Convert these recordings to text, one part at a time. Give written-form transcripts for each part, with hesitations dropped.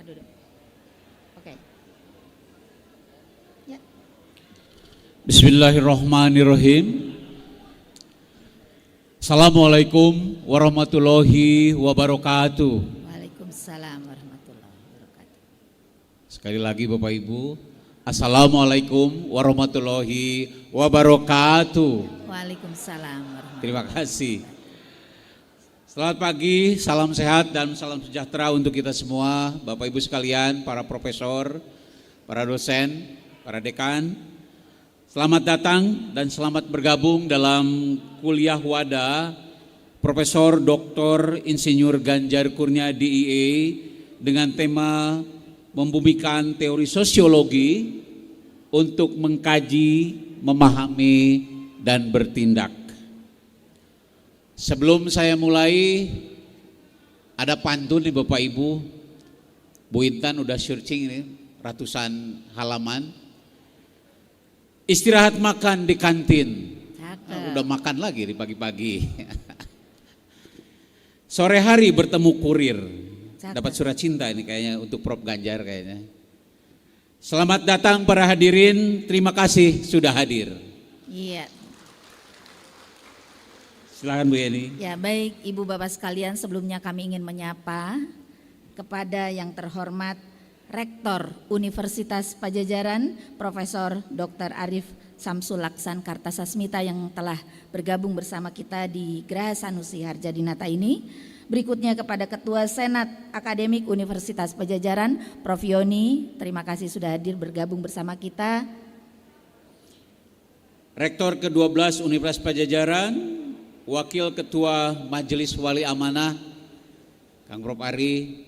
Duduk. Oke. Ya. Bismillahirrahmanirrahim. Assalamualaikum warahmatullahi wabarakatuh. Waalaikumsalam warahmatullahi wabarakatuh. Sekali lagi Bapak Ibu, Assalamualaikum warahmatullahi wabarakatuh. Waalaikumsalam warahmatullahi Terima kasih. Selamat pagi, salam sehat dan salam sejahtera untuk kita semua, Bapak Ibu sekalian, para profesor, para dosen, para dekan. Selamat datang dan selamat bergabung dalam kuliah wadah Profesor Dr. Insinyur Ganjar Kurnia DIE dengan tema membumikan teori sosiologi untuk mengkaji, memahami, dan bertindak. Sebelum saya mulai, ada pantun nih Bapak Ibu. Bu Intan udah searching ini ratusan halaman. Istirahat makan di kantin. Udah makan lagi di pagi-pagi. Sore hari bertemu kurir. Dapat surat cinta ini kayaknya untuk Prof Ganjar kayaknya. Selamat datang para hadirin, terima kasih sudah hadir. Iya. Silakan Bu Yeni. Ya, baik Ibu Bapak sekalian, sebelumnya kami ingin menyapa kepada yang terhormat Rektor Universitas Padjadjaran Profesor Dr. Arif Samsul Laksan Kartasasmita yang telah bergabung bersama kita di Geraha Sanusi Harjadinata ini. Berikutnya kepada Ketua Senat Akademik Universitas Padjadjaran Prof Yoni, terima kasih sudah hadir bergabung bersama kita. Rektor ke-12 Universitas Padjadjaran, Wakil Ketua Majelis Wali Amanah, Kang Prof Ari,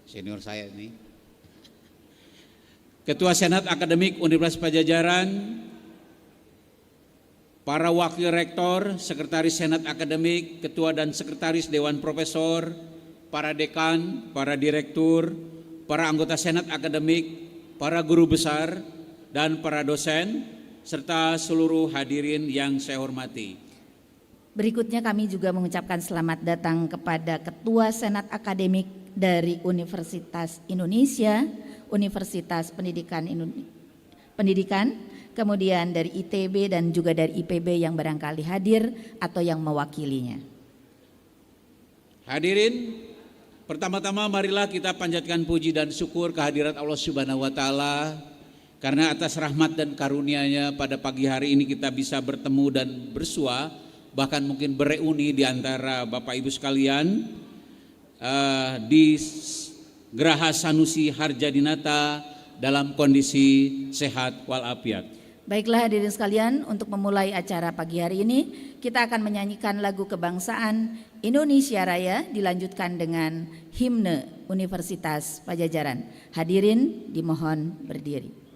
senior saya ini. Ketua Senat Akademik Universitas Padjadjaran, para Wakil Rektor, Sekretaris Senat Akademik, Ketua dan Sekretaris Dewan Profesor, para Dekan, para Direktur, para anggota Senat Akademik, para Guru Besar, dan para dosen, serta seluruh hadirin yang saya hormati. Berikutnya kami juga mengucapkan selamat datang kepada Ketua Senat Akademik dari Universitas Indonesia, Universitas Pendidikan, kemudian dari ITB dan juga dari IPB yang barangkali hadir atau yang mewakilinya. Hadirin, pertama-tama marilah kita panjatkan puji dan syukur kehadirat Allah Subhanahu wa taala karena atas rahmat dan karunia-Nya pada pagi hari ini kita bisa bertemu dan bersua, bahkan mungkin bereuni di antara Bapak Ibu sekalian di Geraha Sanusi Harjadinata dalam kondisi sehat walafiat. Baiklah hadirin sekalian, untuk memulai acara pagi hari ini kita akan menyanyikan lagu kebangsaan Indonesia Raya dilanjutkan dengan himne Universitas Padjadjaran. Hadirin dimohon berdiri.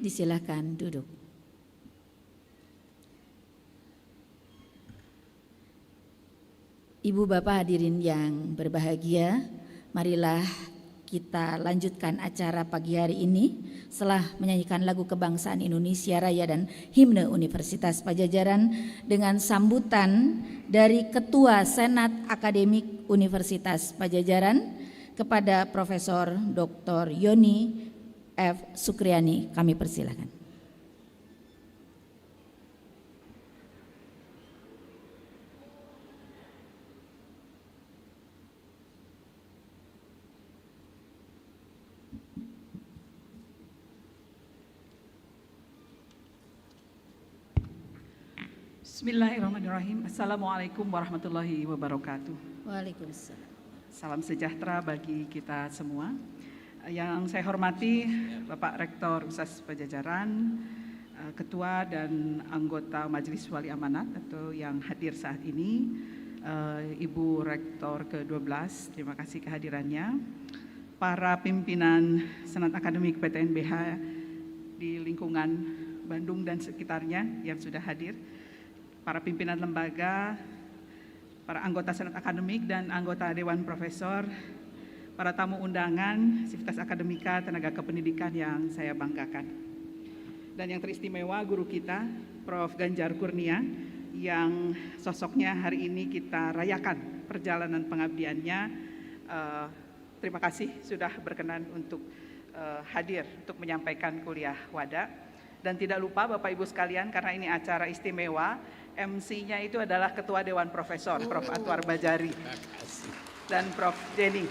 Disilahkan duduk. Ibu bapak hadirin yang berbahagia, marilah kita lanjutkan acara pagi hari ini setelah menyanyikan lagu kebangsaan Indonesia Raya dan himne Universitas Padjadjaran dengan sambutan dari Ketua Senat Akademik Universitas Padjadjaran kepada Profesor Dr. Yoni F. Sukriani. Kami persilakan. Bismillahirrahmanirrahim. Assalamualaikum warahmatullahi wabarakatuh. Waalaikumsalam. Salam sejahtera bagi kita semua. Yang saya hormati Bapak Rektor Universitas Padjadjaran, Ketua dan anggota Majelis Wali Amanat atau yang hadir saat ini, Ibu Rektor ke-12, terima kasih kehadirannya. Para pimpinan Senat Akademik PTNBH di lingkungan Bandung dan sekitarnya yang sudah hadir, para pimpinan lembaga, para anggota Senat Akademik dan anggota Dewan Profesor, para tamu undangan, Sivitas Akademika, tenaga kependidikan yang saya banggakan. Dan yang teristimewa guru kita, Prof. Ganjar Kurnia, yang sosoknya hari ini kita rayakan perjalanan pengabdiannya. Terima kasih sudah berkenan untuk hadir untuk menyampaikan kuliah wada. Dan tidak lupa Bapak Ibu sekalian, karena ini acara istimewa, MC-nya itu adalah Ketua Dewan Profesor, Prof. Atwar Bajari dan Prof. Denny.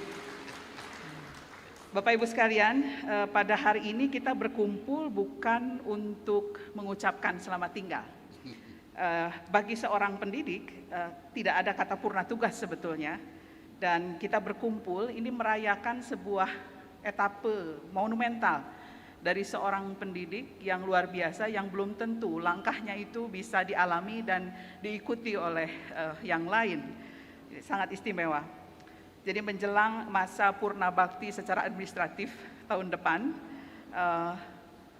Bapak Ibu sekalian, pada hari ini kita berkumpul bukan untuk mengucapkan selamat tinggal. Bagi seorang pendidik, tidak ada kata purna tugas sebetulnya. Dan kita berkumpul ini merayakan sebuah etape monumental dari seorang pendidik yang luar biasa, yang belum tentu langkahnya itu bisa dialami dan diikuti oleh yang lain. Sangat istimewa. Jadi menjelang masa purna bakti secara administratif tahun depan,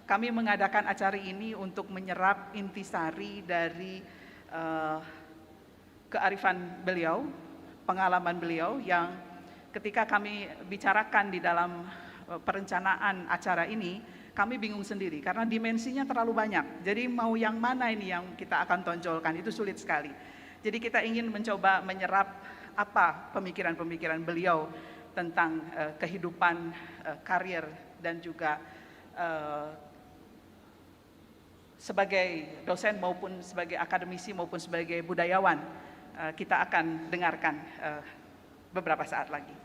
kami mengadakan acara ini untuk menyerap intisari dari kearifan beliau, pengalaman beliau yang ketika kami bicarakan di dalam perencanaan acara ini, kami bingung sendiri karena dimensinya terlalu banyak. Jadi mau yang mana ini yang kita akan tonjolkan, itu sulit sekali. Jadi kita ingin mencoba menyerap apa pemikiran-pemikiran beliau tentang kehidupan, karir, dan juga sebagai dosen maupun sebagai akademisi maupun sebagai budayawan. Kita akan dengarkan beberapa saat lagi.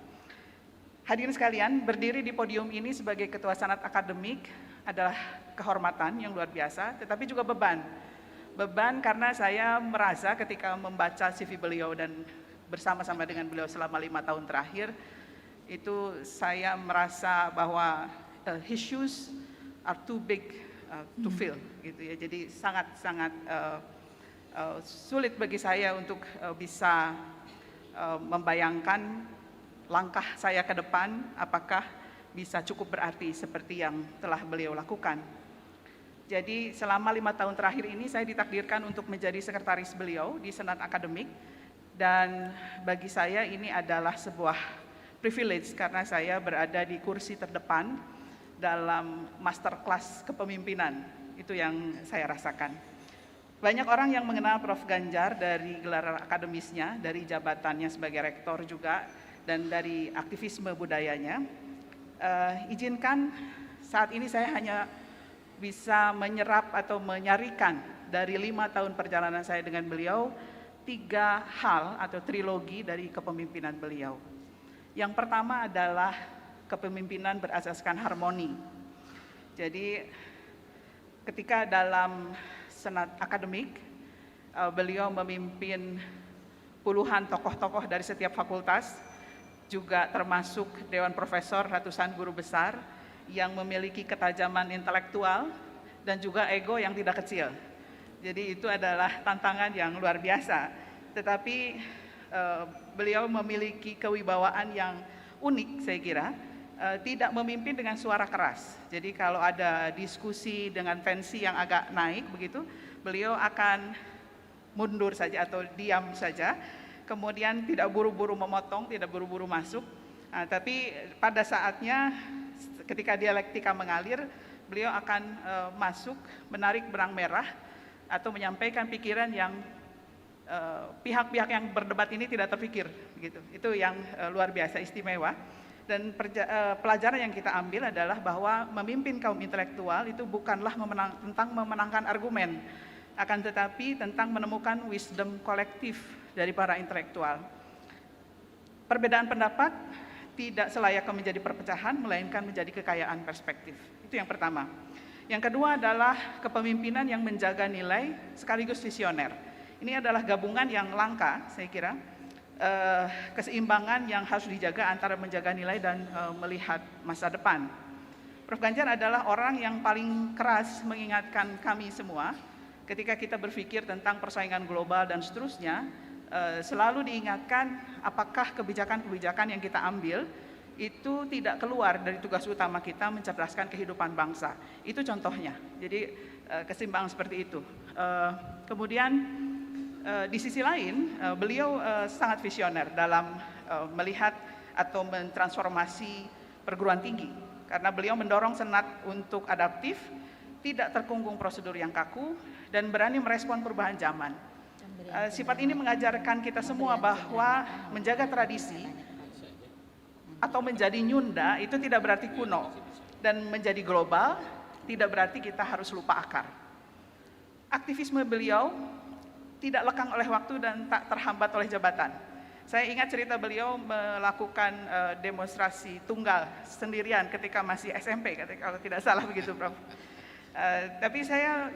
Hadirin sekalian, berdiri di podium ini sebagai Ketua Senat Akademik adalah kehormatan yang luar biasa, tetapi juga beban. Beban karena saya merasa ketika membaca CV beliau dan bersama-sama dengan beliau selama 5 tahun terakhir, itu saya merasa bahwa his shoes are too big to fill, gitu ya. Jadi sangat-sangat sulit bagi saya untuk bisa membayangkan langkah saya ke depan apakah bisa cukup berarti seperti yang telah beliau lakukan. Jadi selama 5 tahun terakhir ini saya ditakdirkan untuk menjadi sekretaris beliau di Senat Akademik, dan bagi saya ini adalah sebuah privilege karena saya berada di kursi terdepan dalam masterclass kepemimpinan. Itu yang saya rasakan. Banyak orang yang mengenal Prof. Ganjar dari gelar akademisnya, dari jabatannya sebagai rektor juga, dan dari aktivisme budayanya. Izinkan saat ini saya hanya bisa menyerap atau menyarikan dari 5 tahun perjalanan saya dengan beliau 3 hal atau trilogi dari kepemimpinan beliau. Yang pertama adalah kepemimpinan berasaskan harmoni. Jadi ketika dalam Senat Akademik, beliau memimpin puluhan tokoh-tokoh dari setiap fakultas, juga termasuk Dewan Profesor, ratusan guru besar yang memiliki ketajaman intelektual dan juga ego yang tidak kecil. Jadi itu adalah tantangan yang luar biasa. Tetapi beliau memiliki kewibawaan yang unik saya kira, tidak memimpin dengan suara keras. Jadi kalau ada diskusi dengan tensi yang agak naik begitu, beliau akan mundur saja atau diam saja, kemudian tidak buru-buru memotong, tidak buru-buru masuk. Tapi pada saatnya ketika dialektika mengalir, beliau akan masuk, menarik benang merah atau menyampaikan pikiran yang pihak-pihak yang berdebat ini tidak terpikir, begitu. Itu yang luar biasa istimewa. Dan pelajaran yang kita ambil adalah bahwa memimpin kaum intelektual itu bukanlah tentang memenangkan argumen, akan tetapi tentang menemukan wisdom kolektif dari para intelektual. Perbedaan pendapat tidak selayaknya menjadi perpecahan, melainkan menjadi kekayaan perspektif. Itu yang pertama. Yang kedua adalah kepemimpinan yang menjaga nilai sekaligus visioner. Ini adalah gabungan yang langka, saya kira. Keseimbangan yang harus dijaga antara menjaga nilai dan melihat masa depan. Prof. Ganjar adalah orang yang paling keras mengingatkan kami semua ketika kita berpikir tentang persaingan global dan seterusnya, selalu diingatkan apakah kebijakan-kebijakan yang kita ambil itu tidak keluar dari tugas utama kita mencerdaskan kehidupan bangsa. Itu contohnya. Jadi keseimbangan seperti itu. Kemudian di sisi lain, beliau sangat visioner dalam melihat atau mentransformasi perguruan tinggi. Karena beliau mendorong Senat untuk adaptif, tidak terkungkung prosedur yang kaku, dan berani merespon perubahan zaman. Sifat ini mengajarkan kita semua bahwa menjaga tradisi atau menjadi nyunda itu tidak berarti kuno. Dan menjadi global tidak berarti kita harus lupa akar. Aktivisme beliau tidak lekang oleh waktu dan tak terhambat oleh jabatan. Saya ingat cerita beliau melakukan demonstrasi tunggal sendirian ketika masih SMP, kalau tidak salah begitu, Prof. Tapi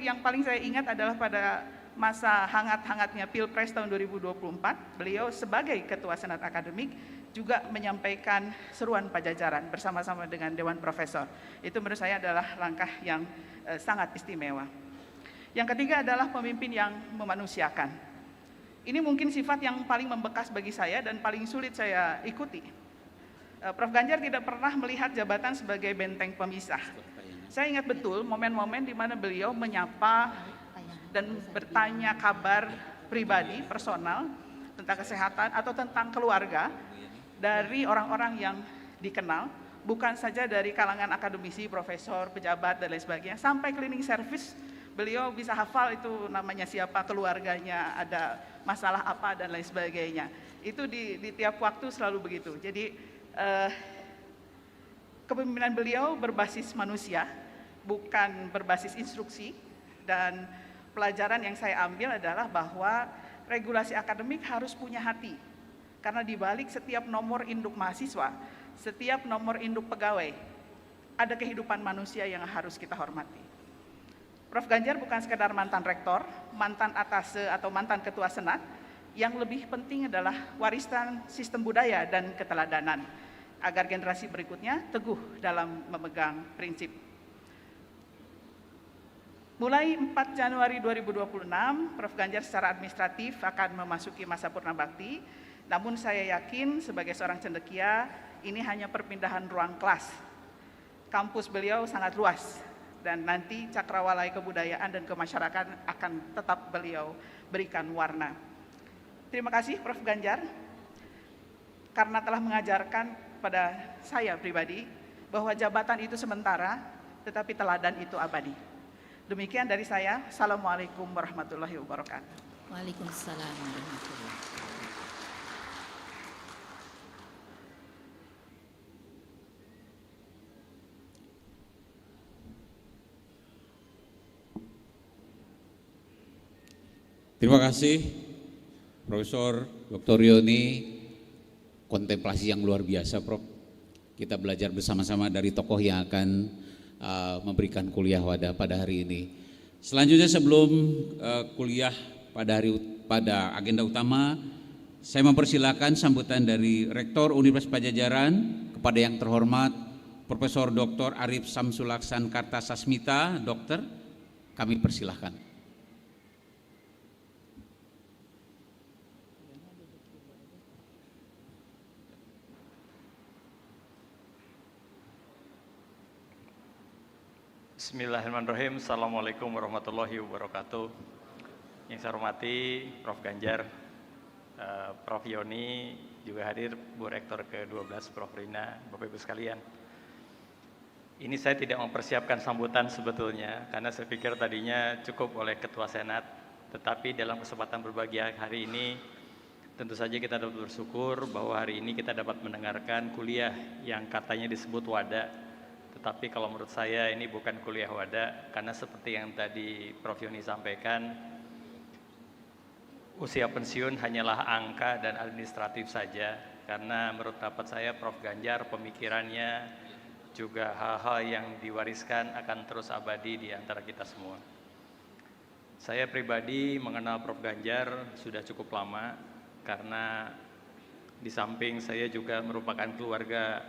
yang paling saya ingat adalah pada masa hangat-hangatnya Pilpres tahun 2024, beliau sebagai Ketua Senat Akademik juga menyampaikan seruan Pajajaran bersama-sama dengan Dewan Profesor. Itu menurut saya adalah langkah yang sangat istimewa. Yang ketiga adalah pemimpin yang memanusiakan. Ini mungkin sifat yang paling membekas bagi saya dan paling sulit saya ikuti. Prof. Ganjar tidak pernah melihat jabatan sebagai benteng pemisah. Saya ingat betul momen-momen di mana beliau menyapa dan bertanya kabar pribadi, personal, tentang kesehatan atau tentang keluarga dari orang-orang yang dikenal, bukan saja dari kalangan akademisi, profesor, pejabat, dan lain sebagainya, sampai cleaning service. Beliau bisa hafal itu namanya siapa, keluarganya, ada masalah apa, dan lain sebagainya. Itu di tiap waktu selalu begitu. Jadi kepemimpinan beliau berbasis manusia, bukan berbasis instruksi. Dan pelajaran yang saya ambil adalah bahwa regulasi akademik harus punya hati. Karena di balik setiap nomor induk mahasiswa, setiap nomor induk pegawai, ada kehidupan manusia yang harus kita hormati. Prof. Ganjar bukan sekedar mantan rektor, mantan atase atau mantan ketua senat, yang lebih penting adalah warisan sistem budaya dan keteladanan, agar generasi berikutnya teguh dalam memegang prinsip. Mulai 4 Januari 2026, Prof. Ganjar secara administratif akan memasuki masa purna bakti, namun saya yakin sebagai seorang cendekia, ini hanya perpindahan ruang kelas. Kampus beliau sangat luas, dan nanti cakrawalai kebudayaan dan kemasyarakatan akan tetap beliau berikan warna. Terima kasih Prof. Ganjar, karena telah mengajarkan pada saya pribadi bahwa jabatan itu sementara, tetapi teladan itu abadi. Demikian dari saya. Assalamualaikum warahmatullahi wabarakatuh. Waalaikumsalam warahmatullahi wabarakatuh. Terima kasih Profesor Dr. Yoni, kontemplasi yang luar biasa Prof. Kita belajar bersama-sama dari tokoh yang akan memberikan kuliah pada hari ini. Selanjutnya sebelum kuliah pada agenda utama, saya mempersilakan sambutan dari Rektor Universitas Padjadjaran kepada yang terhormat Profesor Dr. Arif Samsulaksan Kartasasmita, Dokter, kami persilahkan. Bismillahirrahmanirrahim. Assalamualaikum warahmatullahi wabarakatuh. Yang saya hormati Prof. Ganjar, Prof. Yoni, juga hadir Bu Rektor ke-12 Prof. Rina, Bapak Ibu sekalian. Ini saya tidak mempersiapkan sambutan sebetulnya, karena saya pikir tadinya cukup oleh Ketua Senat, tetapi dalam kesempatan berbahagia hari ini, tentu saja kita dapat bersyukur bahwa hari ini kita dapat mendengarkan kuliah yang katanya disebut WADA. Tetapi kalau menurut saya ini bukan kuliah WADA, karena seperti yang tadi Prof. Yoni sampaikan, usia pensiun hanyalah angka dan administratif saja. Karena menurut pendapat saya Prof. Ganjar pemikirannya juga hal-hal yang diwariskan akan terus abadi di antara kita semua. Saya pribadi mengenal Prof. Ganjar sudah cukup lama, karena di samping saya juga merupakan keluarga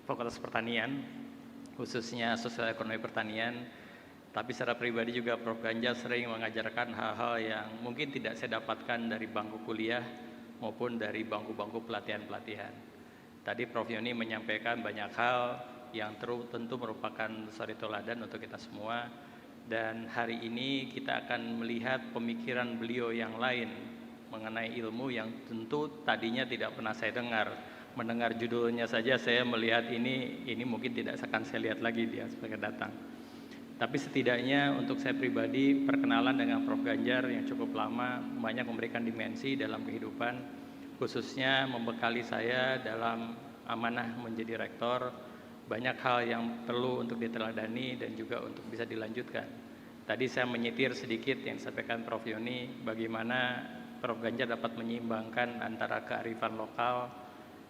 Fakultas Pertanian, khususnya sosial ekonomi pertanian, tapi secara pribadi juga Prof. Ganjar sering mengajarkan hal-hal yang mungkin tidak saya dapatkan dari bangku kuliah maupun dari bangku-bangku pelatihan-pelatihan. Tadi Prof. Yoni menyampaikan banyak hal yang tentu merupakan suri teladan untuk kita semua, dan hari ini kita akan melihat pemikiran beliau yang lain mengenai ilmu yang tentu tadinya tidak pernah saya dengar. Mendengar judulnya saja saya melihat ini mungkin tidak akan saya lihat lagi di aspek datang. Tapi setidaknya untuk saya pribadi, perkenalan dengan Prof. Ganjar yang cukup lama banyak memberikan dimensi dalam kehidupan, khususnya membekali saya dalam amanah menjadi rektor. Banyak hal yang perlu untuk diteladani dan juga untuk bisa dilanjutkan. Tadi saya menyitir sedikit yang disampaikan Prof. Yoni, bagaimana Prof. Ganjar dapat menyeimbangkan antara kearifan lokal,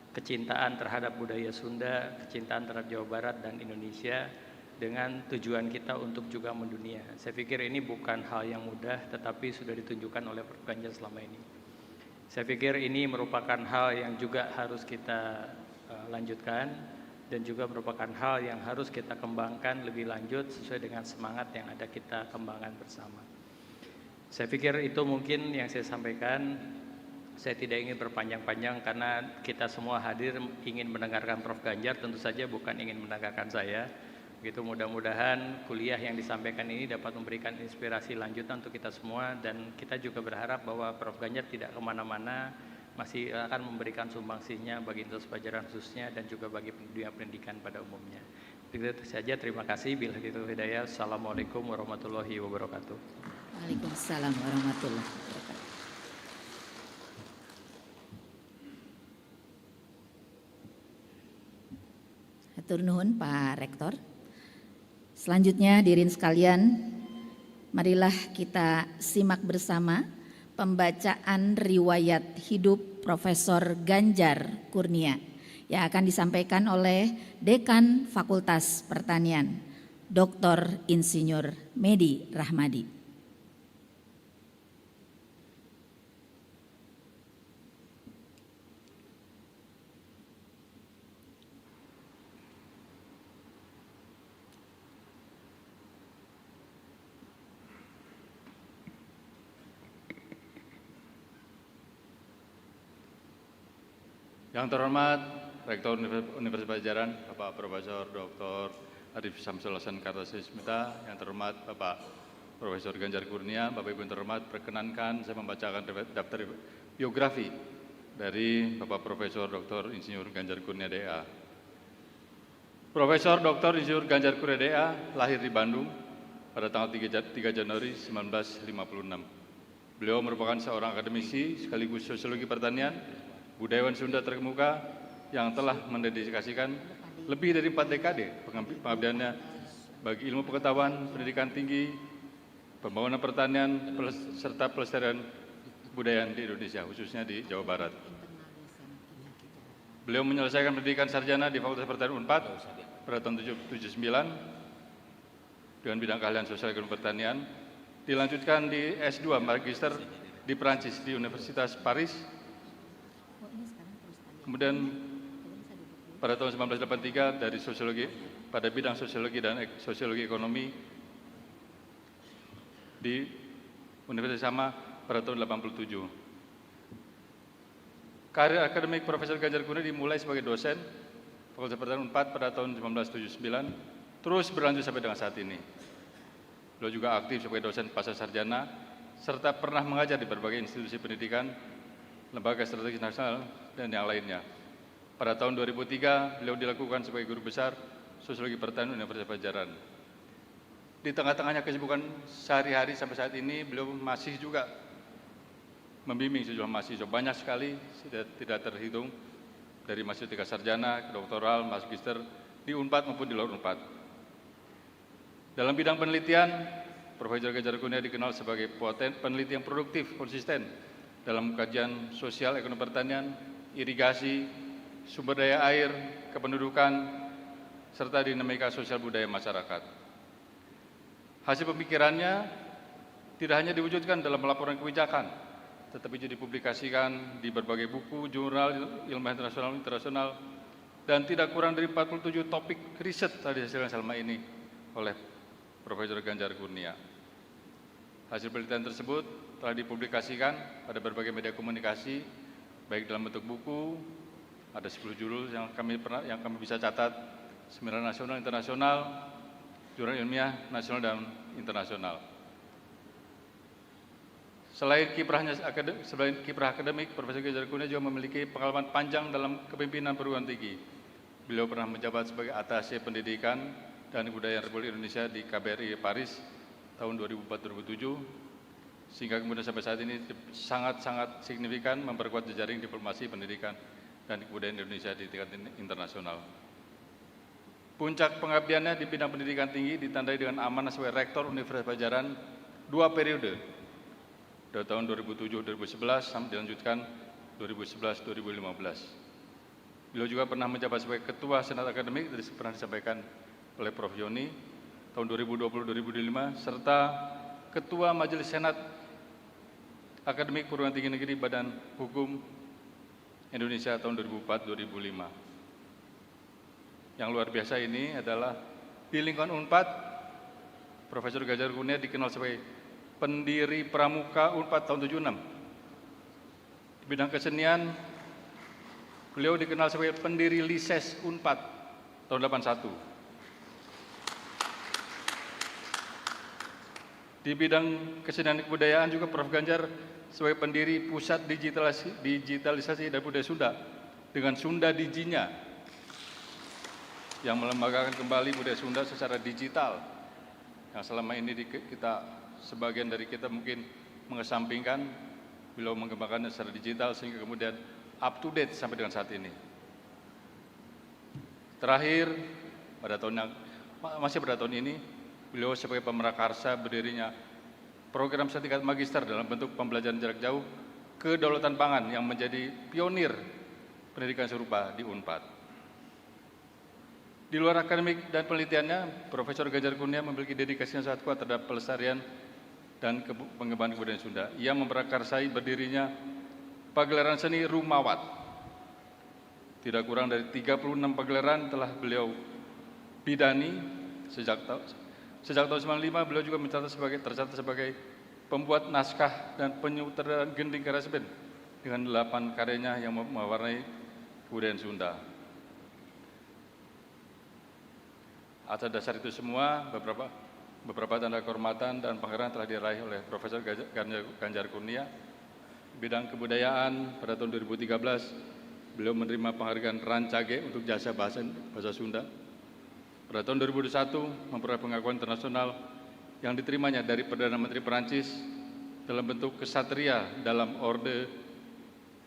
kecintaan terhadap budaya Sunda, kecintaan terhadap Jawa Barat dan Indonesia, dengan tujuan kita untuk juga mendunia. Saya pikir ini bukan hal yang mudah, tetapi sudah ditunjukkan oleh Prof. Ganjar selama ini. Saya pikir ini merupakan hal yang juga harus kita lanjutkan, dan juga merupakan hal yang harus kita kembangkan lebih lanjut sesuai dengan semangat yang ada kita kembangkan bersama. Saya pikir itu mungkin yang saya sampaikan. Saya tidak ingin berpanjang-panjang karena kita semua hadir ingin mendengarkan Prof. Ganjar, tentu saja bukan ingin mendengarkan saya. Begitu, mudah-mudahan kuliah yang disampaikan ini dapat memberikan inspirasi lanjutan untuk kita semua, dan kita juga berharap bahwa Prof. Ganjar tidak kemana-mana, masih akan memberikan sumbangsinya bagi Institut Pajajaran khususnya dan juga bagi dunia pendidikan pada umumnya. Itu saja, terima kasih. Bila itu hidayah. Assalamualaikum warahmatullahi wabarakatuh. Waalaikumsalam warahmatullahi wabarakatuh. Hatur nuhun Pak Rektor. Selanjutnya hadirin sekalian, marilah kita simak bersama pembacaan riwayat hidup Profesor Ganjar Kurnia yang akan disampaikan oleh Dekan Fakultas Pertanian, Dr. Insinyur Medi Rahmadi. Yang terhormat Rektor Universitas Pajajaran, Bapak Profesor Dr. Arif Samsul Hasan Kartasasmita, yang terhormat Bapak Profesor Ganjar Kurnia, Bapak Ibu yang terhormat, perkenankan saya membacakan daftar biografi dari Bapak Profesor Dr. Insinyur Ganjar Kurnia DA. Profesor Dr. Insinyur Ganjar Kurnia DA lahir di Bandung pada tanggal 3 Januari 1956. Beliau merupakan seorang akademisi sekaligus sosiologi pertanian, budayawan Sunda terkemuka yang telah mendedikasikan lebih dari 4 dekade pengabdiannya bagi ilmu pengetahuan, pendidikan tinggi, pembangunan pertanian, serta pelestarian kebudayaan di Indonesia, khususnya di Jawa Barat. Beliau menyelesaikan pendidikan sarjana di Fakultas Pertanian Unpad pada tahun 1979 dengan bidang keahlian sosial ekonomi pertanian, dilanjutkan di S2 Magister di Prancis di Universitas Paris. Kemudian pada tahun 1983 dari sosiologi pada bidang sosiologi dan sosiologi ekonomi di Universitas sama pada tahun 87. Karir akademik Profesor Ganjar Kurnia dimulai sebagai dosen Fakultas Pertanian Unpad pada tahun 1979 terus berlanjut sampai dengan saat ini. Beliau juga aktif sebagai dosen pasca sarjana, serta pernah mengajar di berbagai institusi pendidikan, lembaga strategis nasional, dan yang lainnya. Pada tahun 2003, beliau dilakukan sebagai guru besar Sosiologi Pertanian Universitas Padjadjaran. Di tengah-tengahnya kesibukan sehari-hari sampai saat ini, beliau masih juga membimbing sejumlah mahasiswa, banyak sekali, tidak terhitung, dari mahasiswa tingkat sarjana, doktoral, magister, di UNPAD maupun di luar UNPAD. Dalam bidang penelitian, Profesor Ganjar Kurnia dikenal sebagai peneliti yang produktif, konsisten dalam kajian sosial, ekonomi pertanian, irigasi, sumber daya air, kependudukan, serta dinamika sosial budaya masyarakat. Hasil pemikirannya tidak hanya diwujudkan dalam laporan kebijakan, tetapi juga dipublikasikan di berbagai buku, jurnal, ilmiah internasional, dan tidak kurang dari 47 topik riset tadi hasilnya selama ini oleh Profesor Ganjar Kurnia. Hasil penelitian tersebut telah dipublikasikan pada berbagai media komunikasi, baik dalam bentuk buku, ada 10 judul yang kami bisa catat, seminar nasional, internasional, jurnal ilmiah nasional dan internasional. Selain kiprah akademik, Profesor Ganjar Kurnia juga memiliki pengalaman panjang dalam kepemimpinan perguruan tinggi. Beliau pernah menjabat sebagai Atasé Pendidikan dan Kebudayaan Republik Indonesia di KBRI Paris tahun 2004-2007, sehingga kemudian sampai saat ini sangat-sangat signifikan memperkuat jejaring diplomasi pendidikan dan kebudayaan Indonesia di tingkat internasional. Puncak pengabdiannya di bidang pendidikan tinggi ditandai dengan amanah sebagai Rektor Universitas Padjadjaran 2 periode, dari tahun 2007-2011 sampai dilanjutkan 2011-2015. Beliau juga pernah menjabat sebagai Ketua Senat Akademik, tadi pernah disampaikan oleh Prof. Yoni, tahun 2020-2005, serta Ketua Majelis Senat Akademik Perguruan Tinggi Negeri Badan Hukum Indonesia tahun 2004-2005. Yang luar biasa ini adalah di lingkungan UNPAD, Profesor Ganjar Kurnia dikenal sebagai pendiri Pramuka UNPAD tahun 76. Di bidang kesenian, beliau dikenal sebagai pendiri Lises UNPAD tahun 81. Di bidang kesenian dan kebudayaan juga Prof. Ganjar sebagai pendiri Pusat Digitalisasi dan Budaya Sunda dengan Sunda Diginya, yang melembagakan kembali budaya Sunda secara digital, yang selama ini sebagian dari kita mungkin mengesampingkan. Beliau mengembangkannya secara digital sehingga kemudian up to date sampai dengan saat ini. Terakhir, masih pada tahun ini, beliau sebagai pemrakarsa berdirinya program setingkat magister dalam bentuk pembelajaran jarak jauh kedaulatan pangan yang menjadi pionir pendidikan serupa di UNPAD. Di luar akademik dan penelitiannya, Profesor Ganjar Kurnia memiliki dedikasi yang sangat kuat terhadap pelestarian dan pengembangan kebudayaan Sunda. Ia memprakarsai berdirinya pagelaran seni Rumawat. Tidak kurang dari 36 pagelaran telah beliau bidani sejak tahun 95. Beliau juga tercatat sebagai pembuat naskah dan penyutradaraan Gending Karasben dengan 8 karyanya yang mewarnai kebudayaan Sunda. Atas dasar itu semua, beberapa tanda kehormatan dan penghargaan telah diraih oleh Profesor Ganjar Kurnia. Bidang kebudayaan pada tahun 2013, beliau menerima penghargaan Rancage untuk jasa bahasa Sunda. Pada tahun 2021, memperoleh pengakuan internasional yang diterimanya dari Perdana Menteri Perancis dalam bentuk kesatria dalam Ordre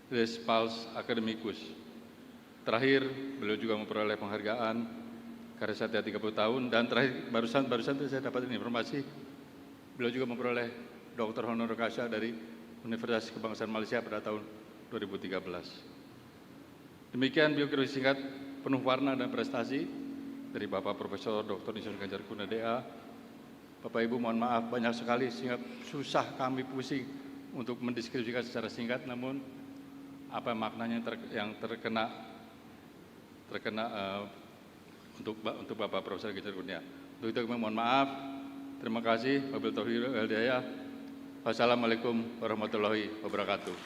des Palmes Academicus. Terakhir, beliau juga memperoleh penghargaan Karya Satya 30 tahun, dan terakhir barusan saya dapat informasi, beliau juga memperoleh Dr. Honoris Causa dari Universitas Kebangsaan Malaysia pada tahun 2013. Demikian biografi singkat penuh warna dan prestasi dari Bapak Profesor Dr. Insinyur Ganjar Kurnia DA. Bapak Ibu mohon maaf banyak sekali sehingga susah kami pusing untuk mendeskripsikan secara singkat, namun apa maknanya yang terkena untuk Bapak Profesor Ganjar Kurnia. Untuk itu kami mohon maaf. Terima kasih. Wabillahi taufiq wal hidayah. Wassalamualaikum warahmatullahi wabarakatuh.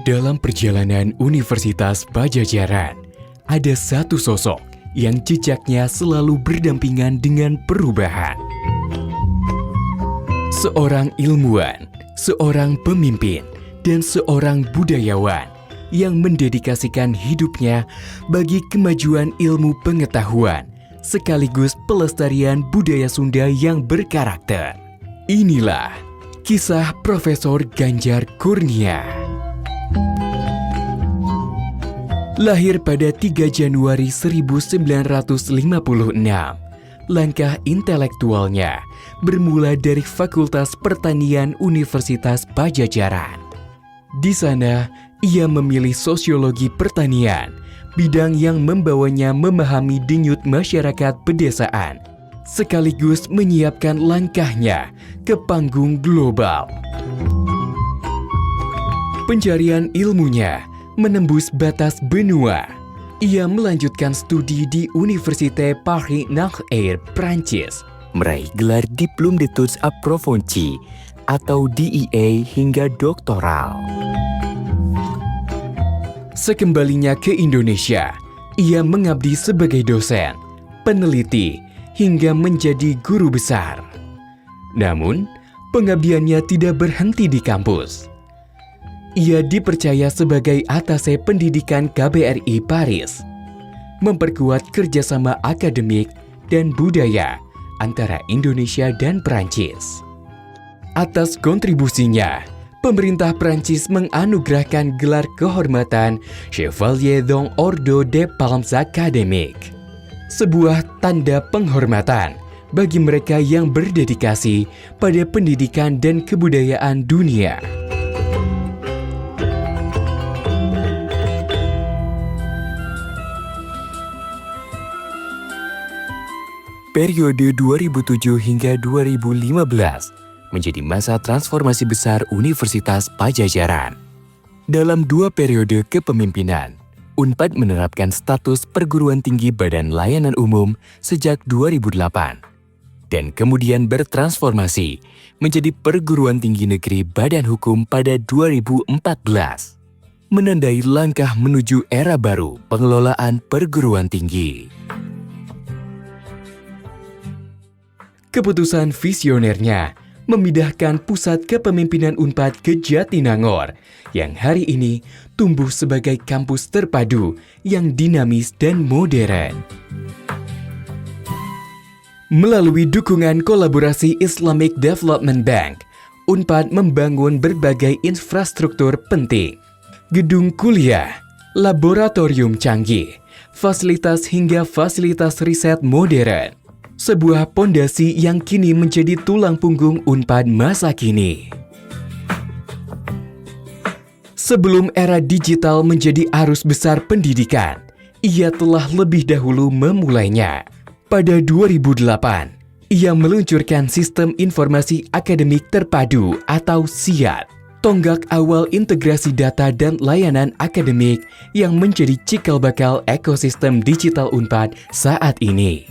Dalam perjalanan Universitas Padjadjaran, ada satu sosok yang jejaknya selalu berdampingan dengan perubahan. Seorang ilmuwan, seorang pemimpin, dan seorang budayawan yang mendedikasikan hidupnya bagi kemajuan ilmu pengetahuan sekaligus pelestarian budaya Sunda yang berkarakter. Inilah kisah Profesor Ganjar Kurnia. Lahir pada 3 Januari 1956, langkah intelektualnya bermula dari Fakultas Pertanian Universitas Padjadjaran. Di sana, ia memilih sosiologi pertanian, bidang yang membawanya memahami denyut masyarakat pedesaan, sekaligus menyiapkan langkahnya ke panggung global. Pencarian ilmunya menembus batas benua. Ia melanjutkan studi di Université Paris-Nanterre, Prancis, meraih gelar Diplôme d'études approfondies atau DEA hingga doktoral. Sekembalinya ke Indonesia, ia mengabdi sebagai dosen, peneliti, hingga menjadi guru besar. Namun, pengabdiannya tidak berhenti di kampus. Ia dipercaya sebagai atase pendidikan KBRI Paris, memperkuat kerjasama akademik dan budaya antara Indonesia dan Prancis. Atas kontribusinya, pemerintah Prancis menganugerahkan gelar kehormatan Chevalier d'Ordre des Palmes Académiques, sebuah tanda penghormatan bagi mereka yang berdedikasi pada pendidikan dan kebudayaan dunia. Periode 2007 hingga 2015 menjadi masa transformasi besar Universitas Padjadjaran. Dalam 2 periode kepemimpinan, UNPAD menerapkan status perguruan tinggi Badan Layanan Umum sejak 2008 dan kemudian bertransformasi menjadi perguruan tinggi negeri Badan Hukum pada 2014, menandai langkah menuju era baru pengelolaan perguruan tinggi. Keputusan visionernya memindahkan pusat kepemimpinan UNPAD ke Jatinangor yang hari ini tumbuh sebagai kampus terpadu yang dinamis dan modern. Melalui dukungan kolaborasi Islamic Development Bank, UNPAD membangun berbagai infrastruktur penting, gedung kuliah, laboratorium canggih, fasilitas hingga fasilitas riset modern. Sebuah pondasi yang kini menjadi tulang punggung UNPAD masa kini. Sebelum era digital menjadi arus besar pendidikan, ia telah lebih dahulu memulainya. Pada 2008, ia meluncurkan Sistem Informasi Akademik Terpadu atau SIAT, tonggak awal integrasi data dan layanan akademik yang menjadi cikal bakal ekosistem digital UNPAD saat ini.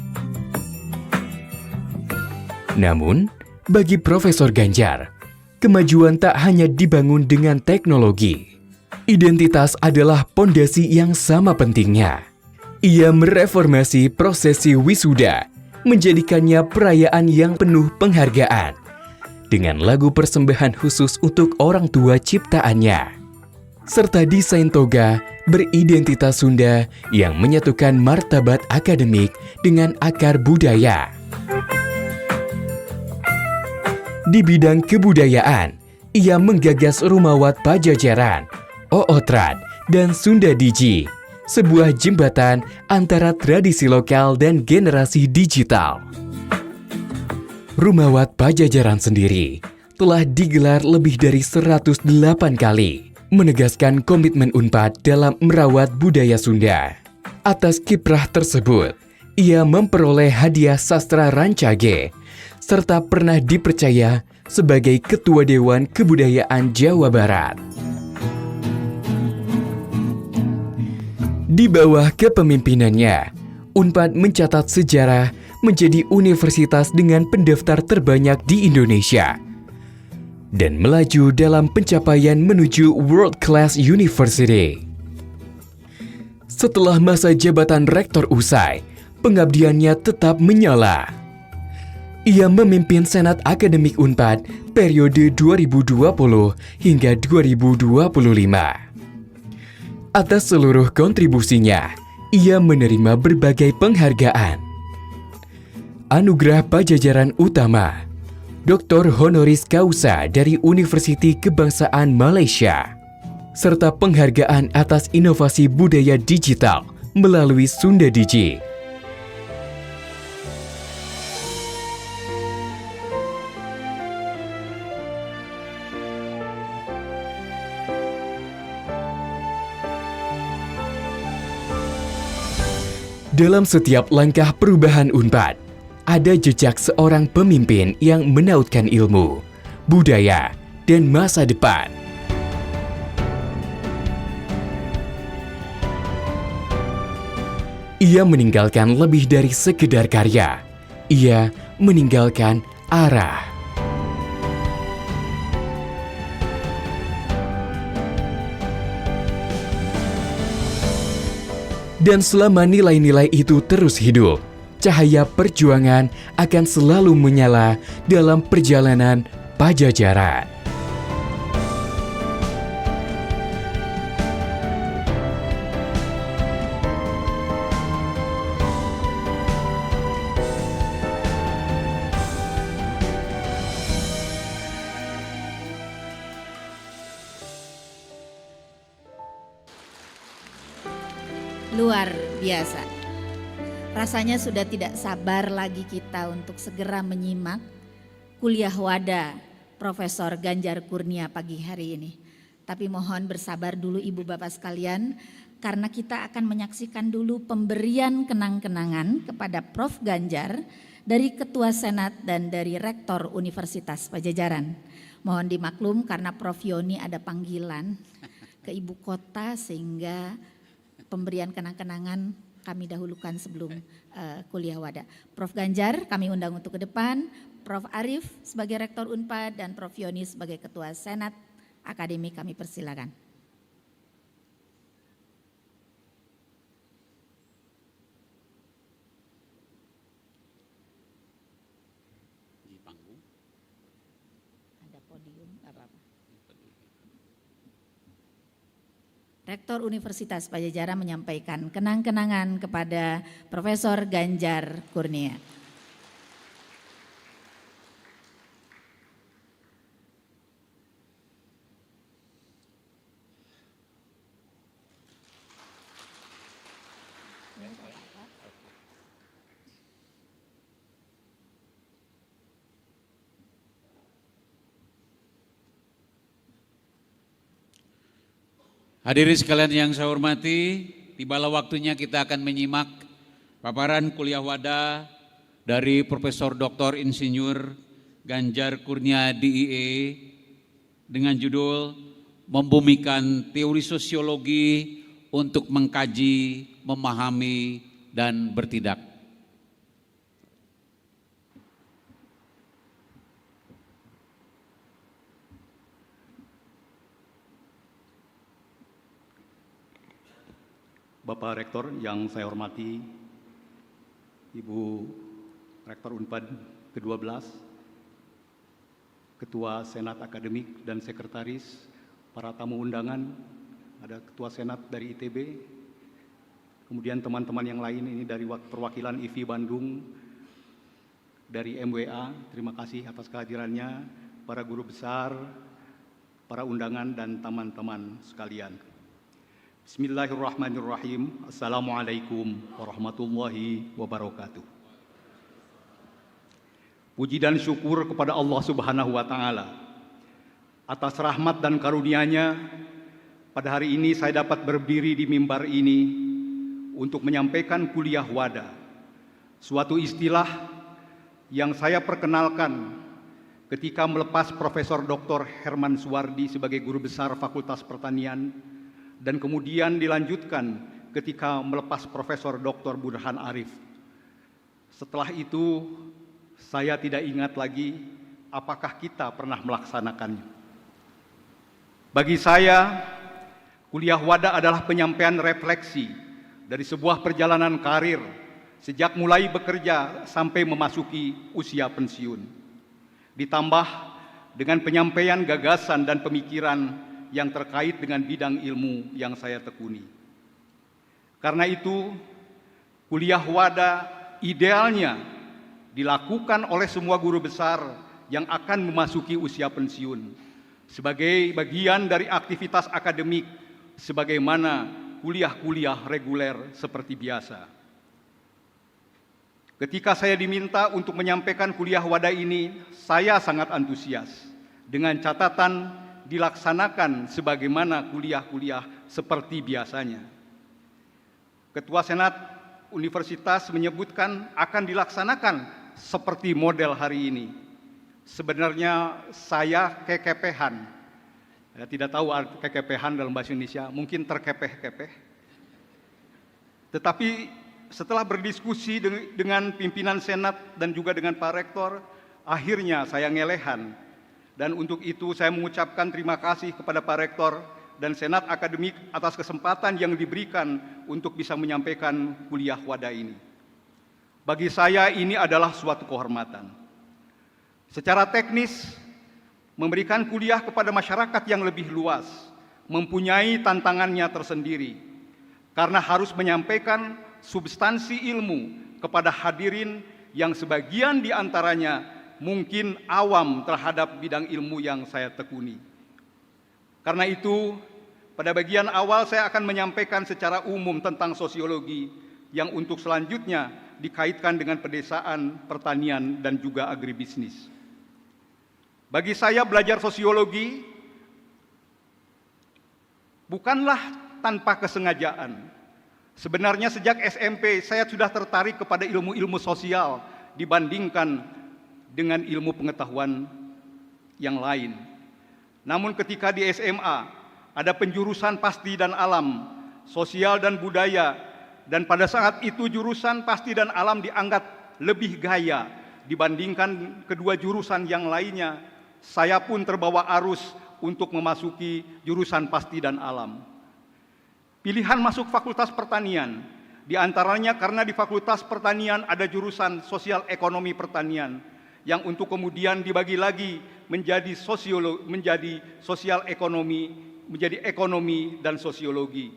Namun, bagi Profesor Ganjar, kemajuan tak hanya dibangun dengan teknologi. Identitas adalah pondasi yang sama pentingnya. Ia mereformasi prosesi wisuda, menjadikannya perayaan yang penuh penghargaan, dengan lagu persembahan khusus untuk orang tua ciptaannya, serta desain toga beridentitas Sunda yang menyatukan martabat akademik dengan akar budaya. Di bidang kebudayaan, ia menggagas Rumawat Padjadjaran, Ootrat, dan Sunda Digi, sebuah jembatan antara tradisi lokal dan generasi digital. Rumawat Padjadjaran sendiri telah digelar lebih dari 108 kali, menegaskan komitmen UNPAD dalam merawat budaya Sunda. Atas kiprah tersebut, ia memperoleh hadiah sastra Rancage, serta pernah dipercaya sebagai Ketua Dewan Kebudayaan Jawa Barat. Di bawah kepemimpinannya, UNPAD mencatat sejarah menjadi universitas dengan pendaftar terbanyak di Indonesia. dan melaju dalam pencapaian menuju World Class University. Setelah masa jabatan rektor usai, pengabdiannya tetap menyala. Ia memimpin Senat Akademik Unpad periode 2020 hingga 2025. Atas seluruh kontribusinya, ia menerima berbagai penghargaan. Anugerah Pajajaran Utama, Dr. Honoris Causa dari Universiti Kebangsaan Malaysia, serta penghargaan atas inovasi budaya digital melalui Sunda Digi. Dalam setiap langkah perubahan Unpad, ada jejak seorang pemimpin yang menautkan ilmu, budaya, dan masa depan. Ia meninggalkan lebih dari sekedar karya. Ia meninggalkan arah. Dan selama nilai-nilai itu terus hidup, cahaya perjuangan akan selalu menyala dalam perjalanan Pajajaran. Luar biasa. Rasanya sudah tidak sabar lagi kita untuk segera menyimak kuliah wadah Profesor Ganjar Kurnia pagi hari ini. Tapi mohon bersabar dulu Ibu Bapak sekalian, karena kita akan menyaksikan dulu pemberian kenang-kenangan kepada Prof. Ganjar dari Ketua Senat dan dari Rektor Universitas Pajajaran. Mohon dimaklum karena Prof. Yoni ada panggilan ke Ibu Kota sehingga pemberian kenang-kenangan kami dahulukan sebelum kuliah wadah. Prof. Ganjar kami undang untuk ke depan, Prof. Arif sebagai Rektor Unpad dan Prof. Yoni sebagai Ketua Senat Akademik kami persilakan. Di panggung. Ada podium, gak apa-apa. Rektor Universitas Pajajaran menyampaikan kenang-kenangan kepada Profesor Ganjar Kurnia. Hadirin sekalian yang saya hormati, tibalah waktunya kita akan menyimak paparan kuliah wadah dari Profesor Dr. Insinyur Ganjar Kurnia DIE dengan judul Membumikan Teori Sosiologi untuk Mengkaji, Memahami, dan Bertindak. Bapak Rektor yang saya hormati, Ibu Rektor Unpad ke-12, Ketua Senat Akademik dan Sekretaris, para tamu undangan, ada Ketua Senat dari ITB, kemudian teman-teman yang lain ini dari perwakilan IVI Bandung, dari MWA, terima kasih atas kehadirannya, para guru besar, para undangan dan teman-teman sekalian. Bismillahirrahmanirrahim. Assalamualaikum warahmatullahi wabarakatuh. Puji dan syukur kepada Allah Subhanahu wa Ta'ala atas rahmat dan karunia-Nya. Pada hari ini saya dapat berdiri di mimbar ini untuk menyampaikan kuliah wadah, suatu istilah yang saya perkenalkan ketika melepas Profesor Dr. Herman Suwardi sebagai guru besar Fakultas Pertanian, dan kemudian dilanjutkan ketika melepas Profesor Dr. Burhan Arif. Setelah itu saya tidak ingat lagi apakah kita pernah melaksanakannya? Bagi saya, kuliah wadah adalah penyampaian refleksi dari sebuah perjalanan karir sejak mulai bekerja sampai memasuki usia pensiun. Ditambah dengan penyampaian gagasan dan pemikiran yang terkait dengan bidang ilmu yang saya tekuni. Karena itu, kuliah wadah idealnya dilakukan oleh semua guru besar yang akan memasuki usia pensiun sebagai bagian dari aktivitas akademik sebagaimana kuliah-kuliah reguler seperti biasa. Ketika saya diminta untuk menyampaikan kuliah wadah ini, saya sangat antusias dengan catatan dilaksanakan sebagaimana kuliah-kuliah seperti biasanya. Ketua Senat Universitas menyebutkan akan dilaksanakan seperti model hari ini. Sebenarnya saya kekepehan. Saya tidak tahu arti kekepehan dalam bahasa Indonesia, mungkin terkepeh-kepeh. Tetapi setelah berdiskusi dengan pimpinan Senat dan juga dengan Pak Rektor, akhirnya saya ngelehan. Dan untuk itu saya mengucapkan terima kasih kepada Pak Rektor dan Senat Akademik atas kesempatan yang diberikan untuk bisa menyampaikan kuliah wadah ini. Bagi saya ini adalah suatu kehormatan. Secara teknis, memberikan kuliah kepada masyarakat yang lebih luas, mempunyai tantangannya tersendiri, karena harus menyampaikan substansi ilmu kepada hadirin yang sebagian di antaranya mungkin awam terhadap bidang ilmu yang saya tekuni. Karena itu, pada bagian awal saya akan menyampaikan secara umum tentang sosiologi yang untuk selanjutnya dikaitkan dengan pedesaan, pertanian, dan juga agribisnis. Bagi saya belajar sosiologi bukanlah tanpa kesengajaan. Sebenarnya sejak SMP saya sudah tertarik kepada ilmu-ilmu sosial dibandingkan dengan ilmu pengetahuan yang lain. Namun ketika di SMA ada penjurusan pasti dan alam, sosial dan budaya, dan pada saat itu jurusan pasti dan alam dianggap lebih gaya dibandingkan kedua jurusan yang lainnya, saya pun terbawa arus untuk memasuki jurusan pasti dan alam. Pilihan masuk Fakultas Pertanian, di antaranya karena di Fakultas Pertanian ada jurusan Sosial Ekonomi Pertanian, yang untuk kemudian dibagi lagi menjadi sosial ekonomi, menjadi ekonomi dan sosiologi.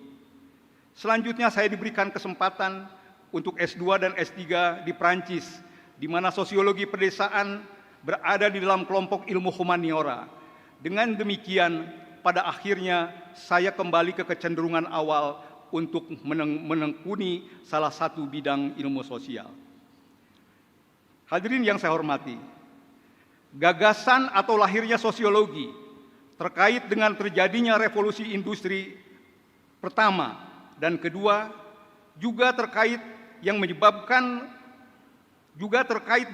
Selanjutnya saya diberikan kesempatan untuk S2 dan S3 di Prancis, di mana sosiologi pedesaan berada di dalam kelompok ilmu humaniora. Dengan demikian, pada akhirnya saya kembali ke kecenderungan awal untuk menekuni salah satu bidang ilmu sosial. Hadirin yang saya hormati, gagasan atau lahirnya sosiologi terkait dengan terjadinya revolusi industri pertama dan kedua juga terkait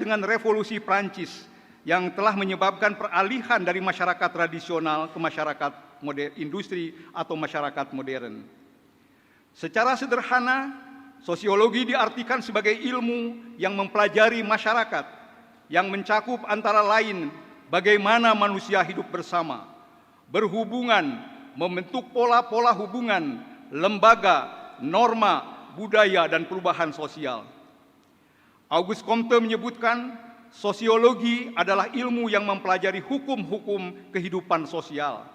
dengan revolusi Prancis yang telah menyebabkan peralihan dari masyarakat tradisional ke masyarakat industri atau masyarakat modern. Secara sederhana, sosiologi diartikan sebagai ilmu yang mempelajari masyarakat, yang mencakup antara lain bagaimana manusia hidup bersama, berhubungan, membentuk pola-pola hubungan, lembaga, norma, budaya, dan perubahan sosial. Auguste Comte menyebutkan sosiologi adalah ilmu yang mempelajari hukum-hukum kehidupan sosial.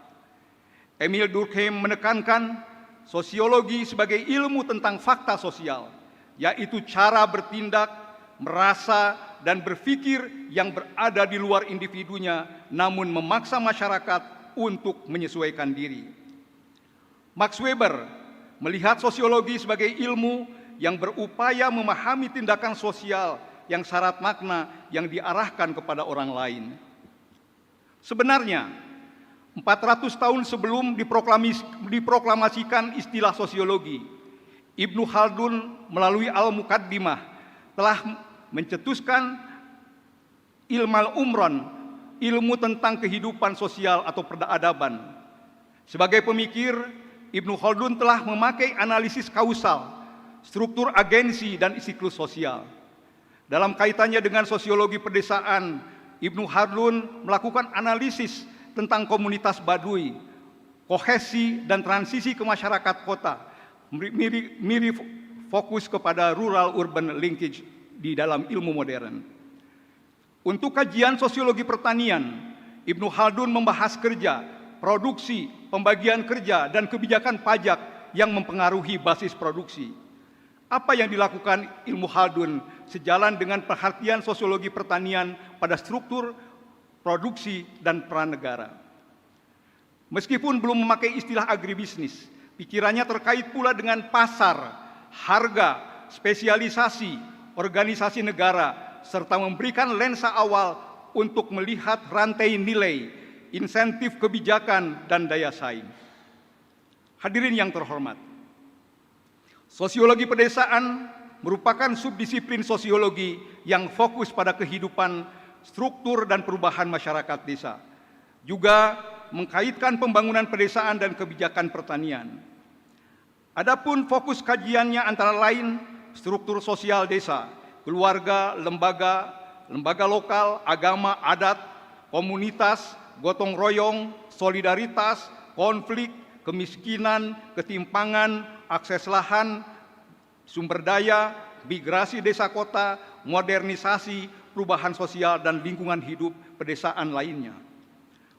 Emile Durkheim menekankan sosiologi sebagai ilmu tentang fakta sosial, yaitu cara bertindak, merasa, dan berpikir yang berada di luar individunya, namun memaksa masyarakat untuk menyesuaikan diri. Max Weber melihat sosiologi sebagai ilmu yang berupaya memahami tindakan sosial yang syarat makna yang diarahkan kepada orang lain. Sebenarnya, 400 tahun sebelum diproklamasikan istilah sosiologi, Ibnu Khaldun melalui Al-Muqaddimah telah mencetuskan ilmal umron, ilmu tentang kehidupan sosial atau peradaban. Sebagai pemikir, Ibnu Khaldun telah memakai analisis kausal, struktur agensi dan siklus sosial. Dalam kaitannya dengan sosiologi pedesaan, Ibnu Khaldun melakukan analisis tentang komunitas Baduy, kohesi dan transisi ke masyarakat kota, mirip fokus kepada rural-urban linkage di dalam ilmu modern. Untuk kajian sosiologi pertanian, Ibnu Khaldun membahas kerja, produksi, pembagian kerja, dan kebijakan pajak yang mempengaruhi basis produksi. Apa yang dilakukan ilmu Khaldun sejalan dengan perhatian sosiologi pertanian pada struktur, produksi, dan peran negara. Meskipun belum memakai istilah agribisnis, pikirannya terkait pula dengan pasar, harga, spesialisasi, organisasi negara, serta memberikan lensa awal untuk melihat rantai nilai, insentif kebijakan, dan daya saing. Hadirin yang terhormat, sosiologi pedesaan merupakan subdisiplin sosiologi yang fokus pada kehidupan, struktur, dan perubahan masyarakat desa. Juga mengkaitkan pembangunan pedesaan dan kebijakan pertanian. Adapun fokus kajiannya antara lain struktur sosial desa, keluarga, lembaga lokal, agama, adat, komunitas, gotong royong, solidaritas, konflik, kemiskinan, ketimpangan, akses lahan, sumber daya, migrasi desa kota, modernisasi, perubahan sosial, dan lingkungan hidup pedesaan lainnya.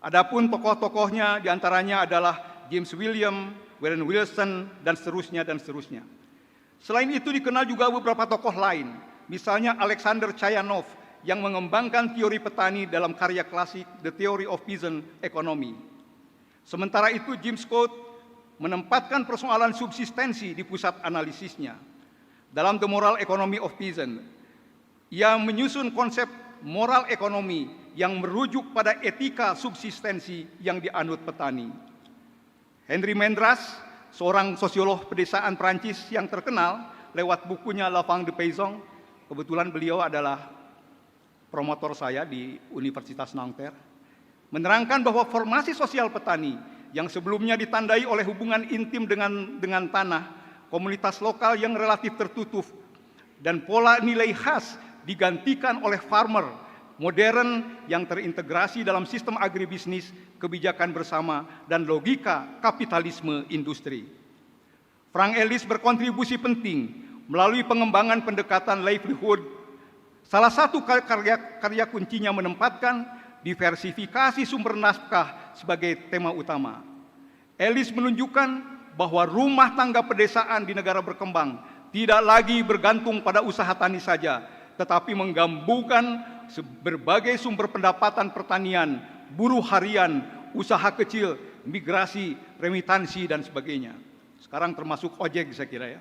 Adapun tokoh-tokohnya diantaranya adalah James William, Warren Wilson, dan seterusnya, dan seterusnya. Selain itu dikenal juga beberapa tokoh lain, misalnya Alexander Chayanov yang mengembangkan teori petani dalam karya klasik The Theory of Peasant Economy. Sementara itu James Scott menempatkan persoalan subsistensi di pusat analisisnya. Dalam The Moral Economy of Peasant, ia menyusun konsep moral ekonomi yang merujuk pada etika subsistensi yang dianut petani. Henry Mendras, seorang sosiolog pedesaan Prancis yang terkenal lewat bukunya La Fin de Paysan, kebetulan beliau adalah promotor saya di Universitas Nanterre, menerangkan bahwa formasi sosial petani yang sebelumnya ditandai oleh hubungan intim dengan tanah, komunitas lokal yang relatif tertutup, dan pola nilai khas digantikan oleh farmer modern yang terintegrasi dalam sistem agribisnis, kebijakan bersama, dan logika kapitalisme industri. Frank Ellis berkontribusi penting melalui pengembangan pendekatan livelihood. Salah satu karya kuncinya menempatkan diversifikasi sumber nafkah sebagai tema utama. Ellis menunjukkan bahwa rumah tangga pedesaan di negara berkembang tidak lagi bergantung pada usaha tani saja, tetapi menggabungkan berbagai sumber pendapatan pertanian, buruh harian, usaha kecil, migrasi, remitansi, dan sebagainya. Sekarang termasuk ojek saya kira ya.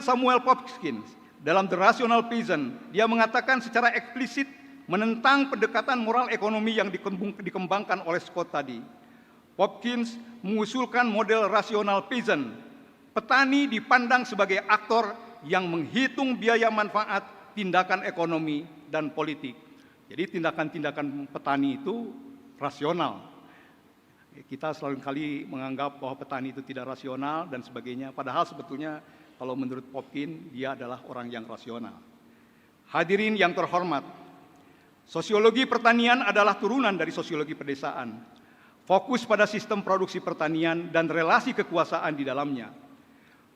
Samuel Hopkins dalam The Rational Peasant, dia mengatakan secara eksplisit menentang pendekatan moral ekonomi yang dikembangkan oleh Scott tadi. Hopkins mengusulkan model rasional peasant. Petani dipandang sebagai aktor yang menghitung biaya manfaat, tindakan ekonomi, dan politik. Jadi tindakan-tindakan petani itu rasional. Kita selalu kali menganggap bahwa petani itu tidak rasional dan sebagainya. Padahal sebetulnya kalau menurut Hopkins dia adalah orang yang rasional. Hadirin yang terhormat, sosiologi pertanian adalah turunan dari sosiologi pedesaan. Fokus pada sistem produksi pertanian dan relasi kekuasaan di dalamnya.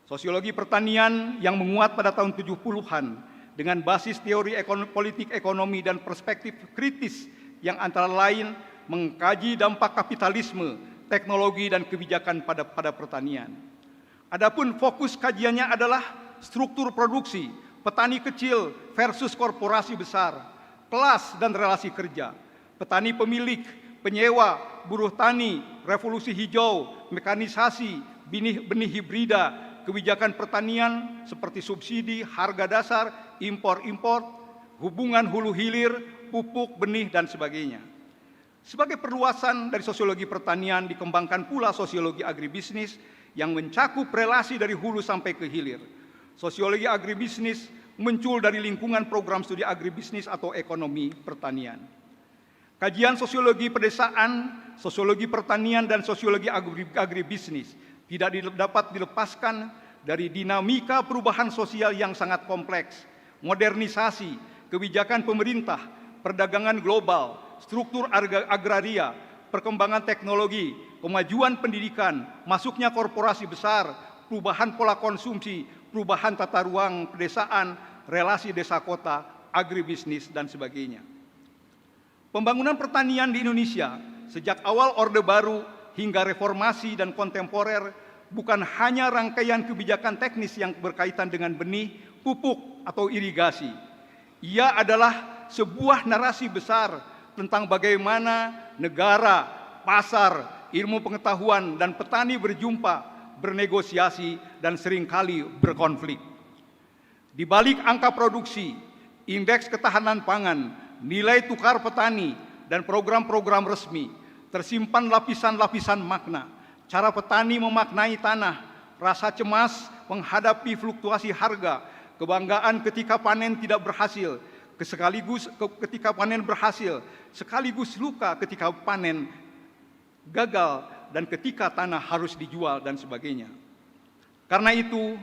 Sosiologi pertanian yang menguat pada tahun 70-an dengan basis teori politik ekonomi dan perspektif kritis yang antara lain mengkaji dampak kapitalisme, teknologi, dan kebijakan pada pertanian. Adapun fokus kajiannya adalah struktur produksi, petani kecil versus korporasi besar, kelas dan relasi kerja, petani pemilik, penyewa, buruh tani, revolusi hijau, mekanisasi, benih hibrida, kebijakan pertanian seperti subsidi, harga dasar, impor-impor, hubungan hulu hilir, pupuk, benih, dan sebagainya. Sebagai perluasan dari sosiologi pertanian dikembangkan pula sosiologi agribisnis yang mencakup relasi dari hulu sampai ke hilir. Sosiologi agribisnis muncul dari lingkungan program studi agribisnis atau ekonomi pertanian. Kajian sosiologi pedesaan, sosiologi pertanian, dan sosiologi agribisnis tidak dapat dilepaskan dari dinamika perubahan sosial yang sangat kompleks, modernisasi, kebijakan pemerintah, perdagangan global, struktur agraria, perkembangan teknologi, kemajuan pendidikan, masuknya korporasi besar, perubahan pola konsumsi, perubahan tata ruang pedesaan, relasi desa kota, agribisnis, dan sebagainya. Pembangunan pertanian di Indonesia sejak awal Orde Baru hingga reformasi dan kontemporer bukan hanya rangkaian kebijakan teknis yang berkaitan dengan benih, pupuk, atau irigasi. Ia adalah sebuah narasi besar tentang bagaimana negara, pasar, ilmu pengetahuan, dan petani berjumpa, bernegosiasi, dan seringkali berkonflik. Di balik angka produksi, indeks ketahanan pangan, nilai tukar petani, dan program-program resmi, tersimpan lapisan-lapisan makna, cara petani memaknai tanah, rasa cemas menghadapi fluktuasi harga, kebanggaan ketika panen tidak berhasil, ketika panen berhasil, sekaligus luka ketika panen gagal, dan ketika tanah harus dijual, dan sebagainya. Karena itu,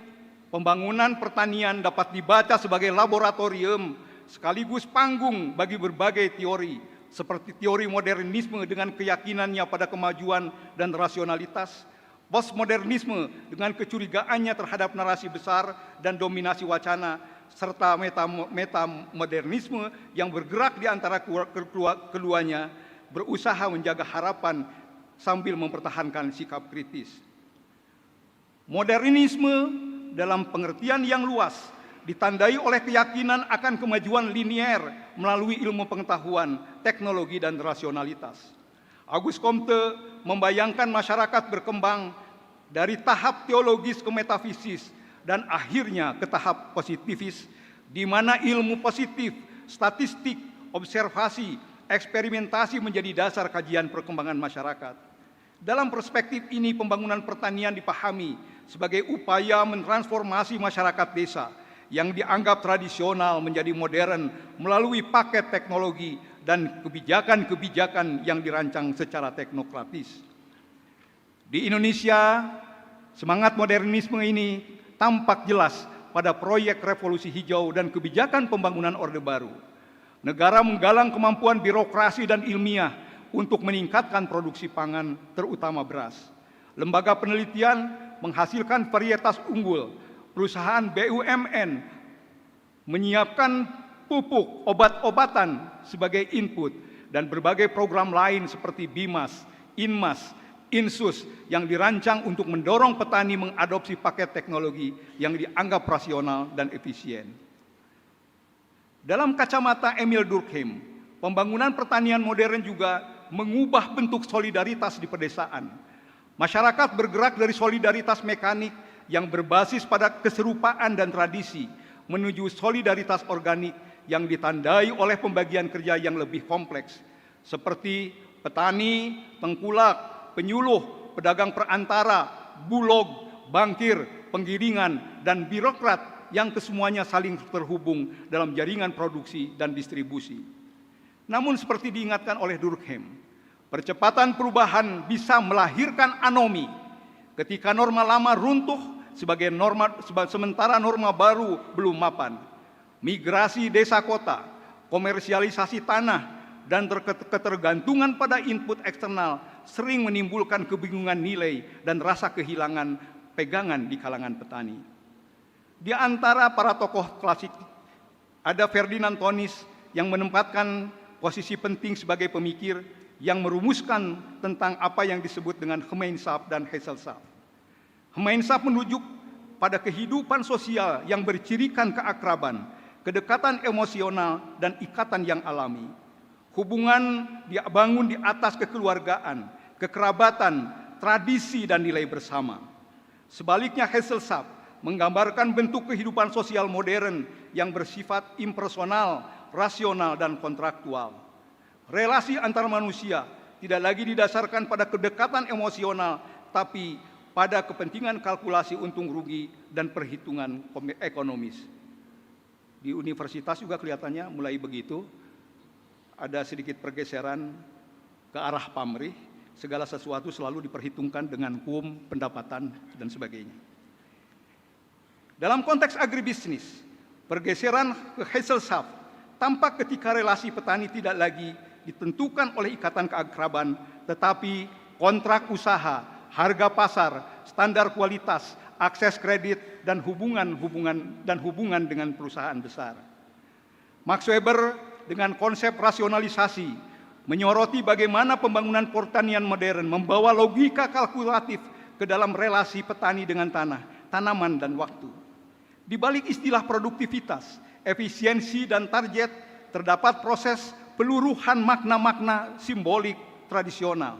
pembangunan pertanian dapat dibaca sebagai laboratorium sekaligus panggung bagi berbagai teori, seperti teori modernisme dengan keyakinannya pada kemajuan dan rasionalitas, postmodernisme dengan kecurigaannya terhadap narasi besar dan dominasi wacana, serta metamodernisme yang bergerak di antara keduanya, berusaha menjaga harapan sambil mempertahankan sikap kritis. Modernisme dalam pengertian yang luas ditandai oleh keyakinan akan kemajuan linier melalui ilmu pengetahuan, teknologi, dan rasionalitas. Auguste Comte membayangkan masyarakat berkembang dari tahap teologis ke metafisis dan akhirnya ke tahap positifis, di mana ilmu positif, statistik, observasi, eksperimentasi menjadi dasar kajian perkembangan masyarakat. Dalam perspektif ini, pembangunan pertanian dipahami sebagai upaya mentransformasi masyarakat desa yang dianggap tradisional menjadi modern melalui paket teknologi dan kebijakan-kebijakan yang dirancang secara teknokratis. Di Indonesia, semangat modernisme ini tampak jelas pada proyek revolusi hijau dan kebijakan pembangunan Orde Baru. Negara menggalang kemampuan birokrasi dan ilmiah untuk meningkatkan produksi pangan, terutama beras. Lembaga penelitian menghasilkan varietas unggul, perusahaan BUMN menyiapkan pupuk, obat-obatan sebagai input, dan berbagai program lain seperti BIMAS, INMAS, INSUS yang dirancang untuk mendorong petani mengadopsi paket teknologi yang dianggap rasional dan efisien. Dalam kacamata Emil Durkheim, pembangunan pertanian modern juga mengubah bentuk solidaritas di pedesaan. Masyarakat bergerak dari solidaritas mekanik yang berbasis pada keserupaan dan tradisi menuju solidaritas organik yang ditandai oleh pembagian kerja yang lebih kompleks, seperti petani, tengkulak, penyuluh, pedagang perantara, bulog, bankir, penggiringan, dan birokrat yang kesemuanya saling terhubung dalam jaringan produksi dan distribusi. Namun seperti diingatkan oleh Durkheim, percepatan perubahan bisa melahirkan anomi ketika norma lama runtuh sementara norma baru belum mapan. Migrasi desa kota, komersialisasi tanah, dan ketergantungan pada input eksternal sering menimbulkan kebingungan nilai dan rasa kehilangan pegangan di kalangan petani. Di antara para tokoh klasik, ada Ferdinand Tönnies yang menempatkan posisi penting sebagai pemikir yang merumuskan tentang apa yang disebut dengan Gemeenschap dan Gesellschaft. Gemeenschap menunjuk pada kehidupan sosial yang bercirikan keakraban, kedekatan emosional, dan ikatan yang alami. Hubungan dibangun di atas kekeluargaan, kekerabatan, tradisi, dan nilai bersama. Sebaliknya, Gesellschaft menggambarkan bentuk kehidupan sosial modern yang bersifat impersonal, rasional, dan kontraktual. Relasi antar manusia tidak lagi didasarkan pada kedekatan emosional, tapi pada kepentingan kalkulasi untung rugi dan perhitungan ekonomis. Di universitas juga kelihatannya mulai begitu, ada sedikit pergeseran ke arah pamrih, segala sesuatu selalu diperhitungkan dengan pendapatan, dan sebagainya. Dalam konteks agribisnis, pergeseran ke Gesellschaft tampak ketika relasi petani tidak lagi ditentukan oleh ikatan keakraban, tetapi kontrak usaha, harga pasar, standar kualitas, akses kredit, dan hubungan dengan perusahaan besar. Max Weber dengan konsep rasionalisasi menyoroti bagaimana pembangunan pertanian modern membawa logika kalkulatif ke dalam relasi petani dengan tanah, tanaman, dan waktu. Di balik istilah produktivitas, efisiensi, dan target, terdapat proses peluruhan makna-makna simbolik tradisional.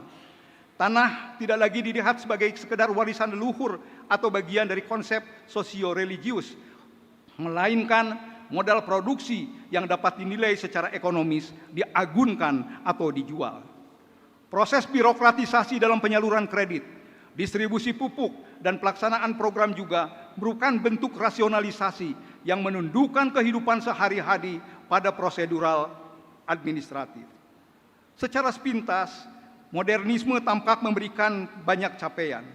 Tanah tidak lagi dilihat sebagai sekedar warisan leluhur atau bagian dari konsep sosio-religius, melainkan modal produksi yang dapat dinilai secara ekonomis, diagunkan atau dijual. Proses birokratisasi dalam penyaluran kredit, distribusi pupuk, dan pelaksanaan program juga merupakan bentuk rasionalisasi yang menundukkan kehidupan sehari-hari pada prosedural administratif. Secara sepintas, modernisme tampak memberikan banyak capaian.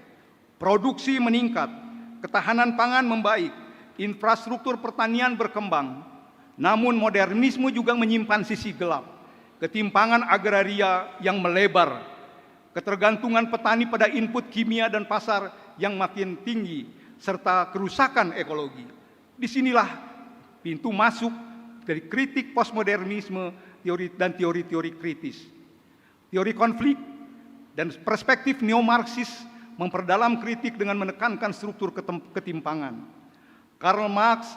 Produksi meningkat, ketahanan pangan membaik, infrastruktur pertanian berkembang. Namun modernisme juga menyimpan sisi gelap, ketimpangan agraria yang melebar, ketergantungan petani pada input kimia dan pasar yang makin tinggi, serta kerusakan ekologi. Disinilah pintu masuk dari kritik postmodernisme dan teori-teori kritis. Teori konflik dan perspektif neo-Marxis memperdalam kritik dengan menekankan struktur ketimpangan. Karl Marx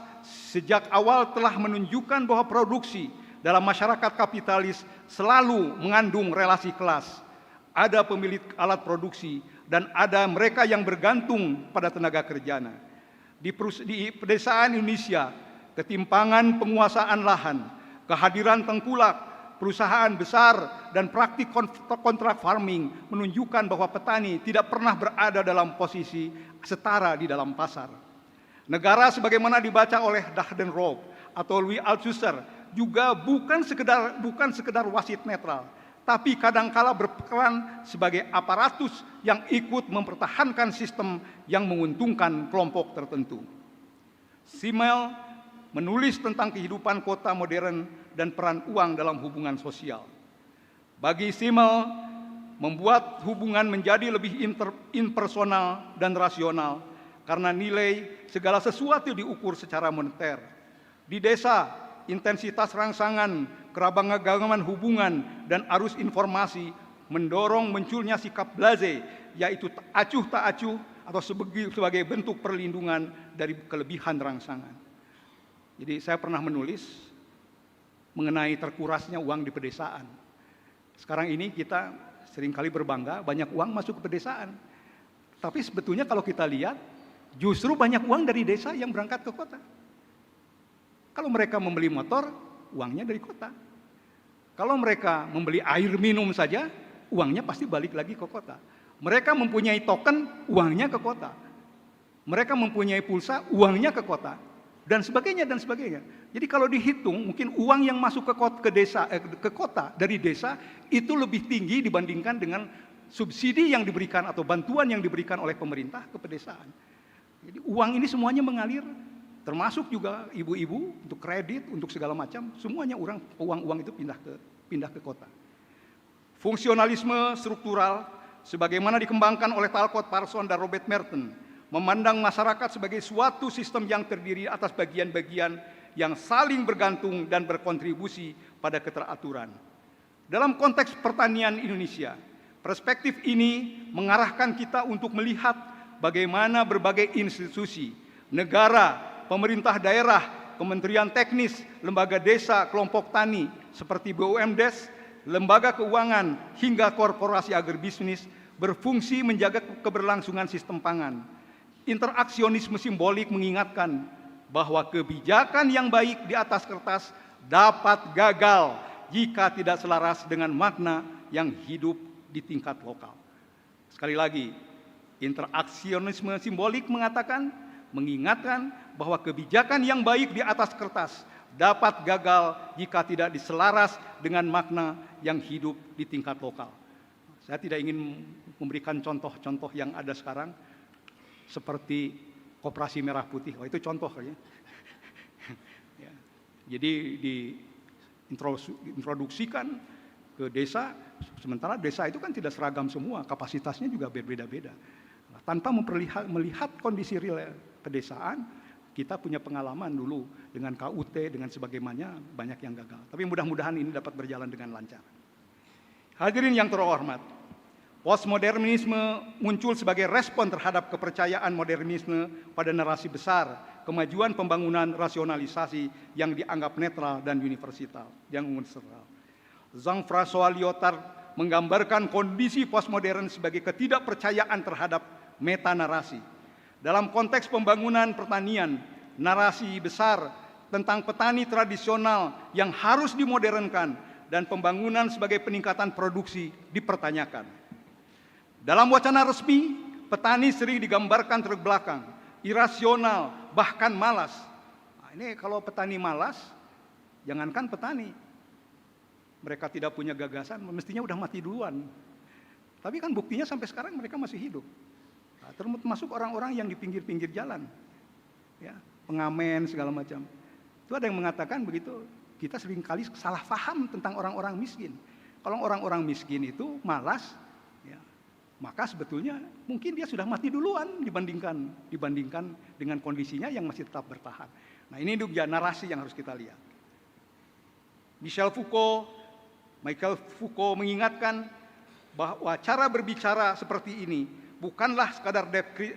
sejak awal telah menunjukkan bahwa produksi dalam masyarakat kapitalis selalu mengandung relasi kelas. Ada pemilik alat produksi dan ada mereka yang bergantung pada tenaga kerjanya. Di pedesaan Indonesia, ketimpangan penguasaan lahan, kehadiran tengkulak, perusahaan besar, dan praktik kontrak farming menunjukkan bahwa petani tidak pernah berada dalam posisi setara di dalam pasar. Negara sebagaimana dibaca oleh Dahdenroth atau Louis Althusser juga bukan sekedar wasit netral, tapi kadangkala berperan sebagai aparatus yang ikut mempertahankan sistem yang menguntungkan kelompok tertentu. Simmel menulis tentang kehidupan kota modern dan peran uang dalam hubungan sosial. Bagi Simmel, membuat hubungan menjadi lebih impersonal dan rasional karena nilai segala sesuatu diukur secara moneter. Di desa, intensitas rangsangan, kerabang-kerabungan hubungan, dan arus informasi mendorong munculnya sikap blase, yaitu acuh tak acuh atau sebagai bentuk perlindungan dari kelebihan rangsangan. Jadi saya pernah menulis mengenai terkurasnya uang di pedesaan. Sekarang ini kita seringkali berbangga banyak uang masuk ke pedesaan. Tapi sebetulnya kalau kita lihat, justru banyak uang dari desa yang berangkat ke kota. Kalau mereka membeli motor, uangnya dari kota. Kalau mereka membeli air minum saja, uangnya pasti balik lagi ke kota. Mereka mempunyai token, uangnya ke kota. Mereka mempunyai pulsa, uangnya ke kota. Dan sebagainya, dan sebagainya. Jadi kalau dihitung, mungkin uang yang masuk ke kota dari desa, itu lebih tinggi dibandingkan dengan subsidi yang diberikan atau bantuan yang diberikan oleh pemerintah ke pedesaan. Jadi uang ini semuanya mengalir, termasuk juga ibu-ibu untuk kredit, untuk segala macam, semuanya uang itu pindah ke kota. Fungsionalisme struktural sebagaimana dikembangkan oleh Talcott Parsons dan Robert Merton memandang masyarakat sebagai suatu sistem yang terdiri atas bagian-bagian yang saling bergantung dan berkontribusi pada keteraturan. Dalam konteks pertanian Indonesia, perspektif ini mengarahkan kita untuk melihat bagaimana berbagai institusi, negara, pemerintah daerah, kementerian teknis, lembaga desa, kelompok tani, seperti BUMDes, lembaga keuangan, hingga korporasi agribisnis berfungsi menjaga keberlangsungan sistem pangan. Interaksionisme simbolik mengingatkan bahwa kebijakan yang baik di atas kertas dapat gagal jika tidak selaras dengan makna yang hidup di tingkat lokal. Sekali lagi, interaksionisme simbolik mengingatkan bahwa kebijakan yang baik di atas kertas dapat gagal jika tidak diselaras dengan makna yang hidup di tingkat lokal. Saya tidak ingin memberikan contoh-contoh yang ada sekarang, seperti Koperasi Merah Putih. Oh, itu contoh ya. Jadi di introduksikan ke desa, sementara desa itu kan tidak seragam semua, kapasitasnya juga berbeda-beda. Tanpa melihat kondisi real pedesaan, kita punya pengalaman dulu dengan KUT, dengan sebagainya, banyak yang gagal. Tapi mudah-mudahan ini dapat berjalan dengan lancar. Hadirin yang terhormat, postmodernisme muncul sebagai respon terhadap kepercayaan modernisme pada narasi besar, kemajuan pembangunan rasionalisasi yang dianggap netral dan universal. Jean-François Lyotard menggambarkan kondisi postmodern sebagai ketidakpercayaan terhadap metanarasi. Dalam konteks pembangunan pertanian, narasi besar tentang petani tradisional yang harus dimodernkan dan pembangunan sebagai peningkatan produksi dipertanyakan. Dalam wacana resmi, petani sering digambarkan terbelakang, irasional, bahkan malas. Nah, ini kalau petani malas, jangankan petani, mereka tidak punya gagasan, mestinya udah mati duluan. Tapi kan buktinya sampai sekarang mereka masih hidup. Nah, termasuk orang-orang yang di pinggir-pinggir jalan, ya, pengamen segala macam. Itu ada yang mengatakan begitu, kita seringkali salah paham tentang orang-orang miskin. Kalau orang-orang miskin itu malas, ya, maka sebetulnya mungkin dia sudah mati duluan dibandingkan dengan kondisinya yang masih tetap bertahan. Nah, ini juga narasi yang harus kita lihat. Michel Foucault mengingatkan bahwa cara berbicara seperti ini bukanlah sekadar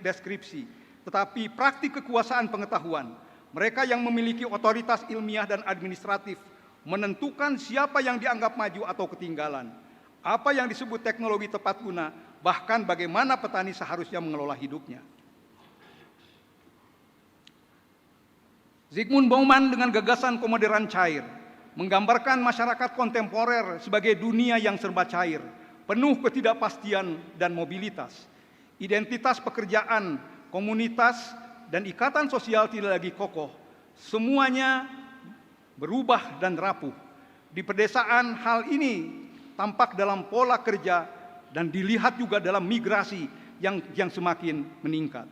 deskripsi, tetapi praktik kekuasaan pengetahuan. Mereka yang memiliki otoritas ilmiah dan administratif menentukan siapa yang dianggap maju atau ketinggalan, apa yang disebut teknologi tepat guna, bahkan bagaimana petani seharusnya mengelola hidupnya. Zygmunt Bauman dengan gagasan kemodernan cair menggambarkan masyarakat kontemporer sebagai dunia yang serba cair, penuh ketidakpastian dan mobilitas. Identitas pekerjaan, komunitas, dan ikatan sosial tidak lagi kokoh. Semuanya berubah dan rapuh. Di pedesaan hal ini tampak dalam pola kerja dan dilihat juga dalam migrasi yang semakin meningkat.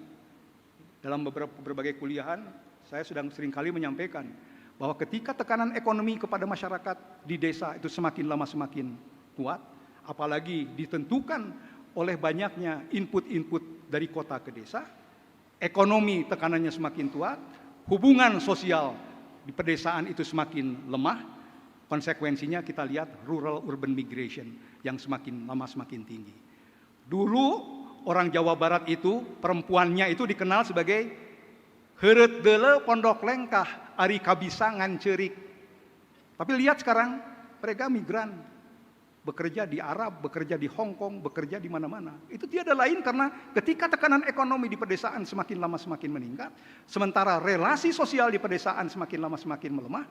Dalam berbagai kuliahan, saya sudah seringkali menyampaikan bahwa ketika tekanan ekonomi kepada masyarakat di desa itu semakin lama semakin kuat, apalagi ditentukan oleh banyaknya input-input dari kota ke desa, ekonomi tekanannya semakin kuat, hubungan sosial di pedesaan itu semakin lemah, konsekuensinya kita lihat rural-urban migration yang semakin lama semakin tinggi. Dulu orang Jawa Barat itu, perempuannya itu dikenal sebagai heureut deuleu pondok lengkah, ari kabisa ngancerik. Tapi lihat sekarang, mereka migran, bekerja di Arab, bekerja di Hong Kong, bekerja di mana-mana. Itu tiada lain karena ketika tekanan ekonomi di pedesaan semakin lama semakin meningkat, sementara relasi sosial di pedesaan semakin lama semakin melemah,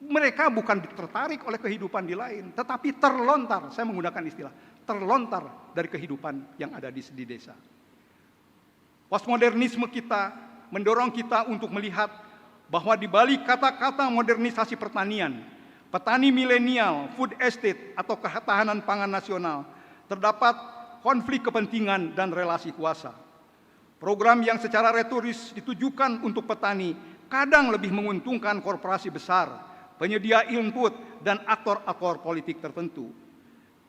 mereka bukan tertarik oleh kehidupan di lain, tetapi terlontar, saya menggunakan istilah, terlontar dari kehidupan yang ada di desa. Postmodernisme kita mendorong kita untuk melihat bahwa di balik kata-kata modernisasi pertanian, petani milenial, food estate atau ketahanan pangan nasional, terdapat konflik kepentingan dan relasi kuasa. Program yang secara retoris ditujukan untuk petani kadang lebih menguntungkan korporasi besar, penyedia input, dan aktor-aktor politik tertentu.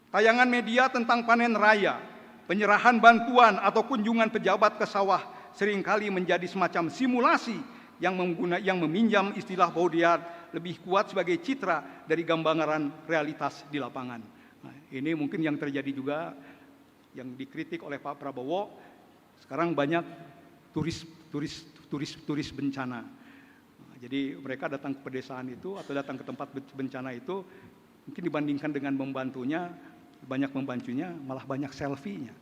Tayangan media tentang panen raya, penyerahan bantuan atau kunjungan pejabat ke sawah seringkali menjadi semacam simulasi yang meminjam istilah Baudrillard lebih kuat sebagai citra dari gambaran realitas di lapangan. Nah, ini mungkin yang terjadi juga yang dikritik oleh Pak Prabowo. Sekarang banyak turis bencana. Nah, jadi mereka datang ke pedesaan itu atau datang ke tempat bencana itu mungkin dibandingkan dengan membantunya, malah banyak selfie-nya.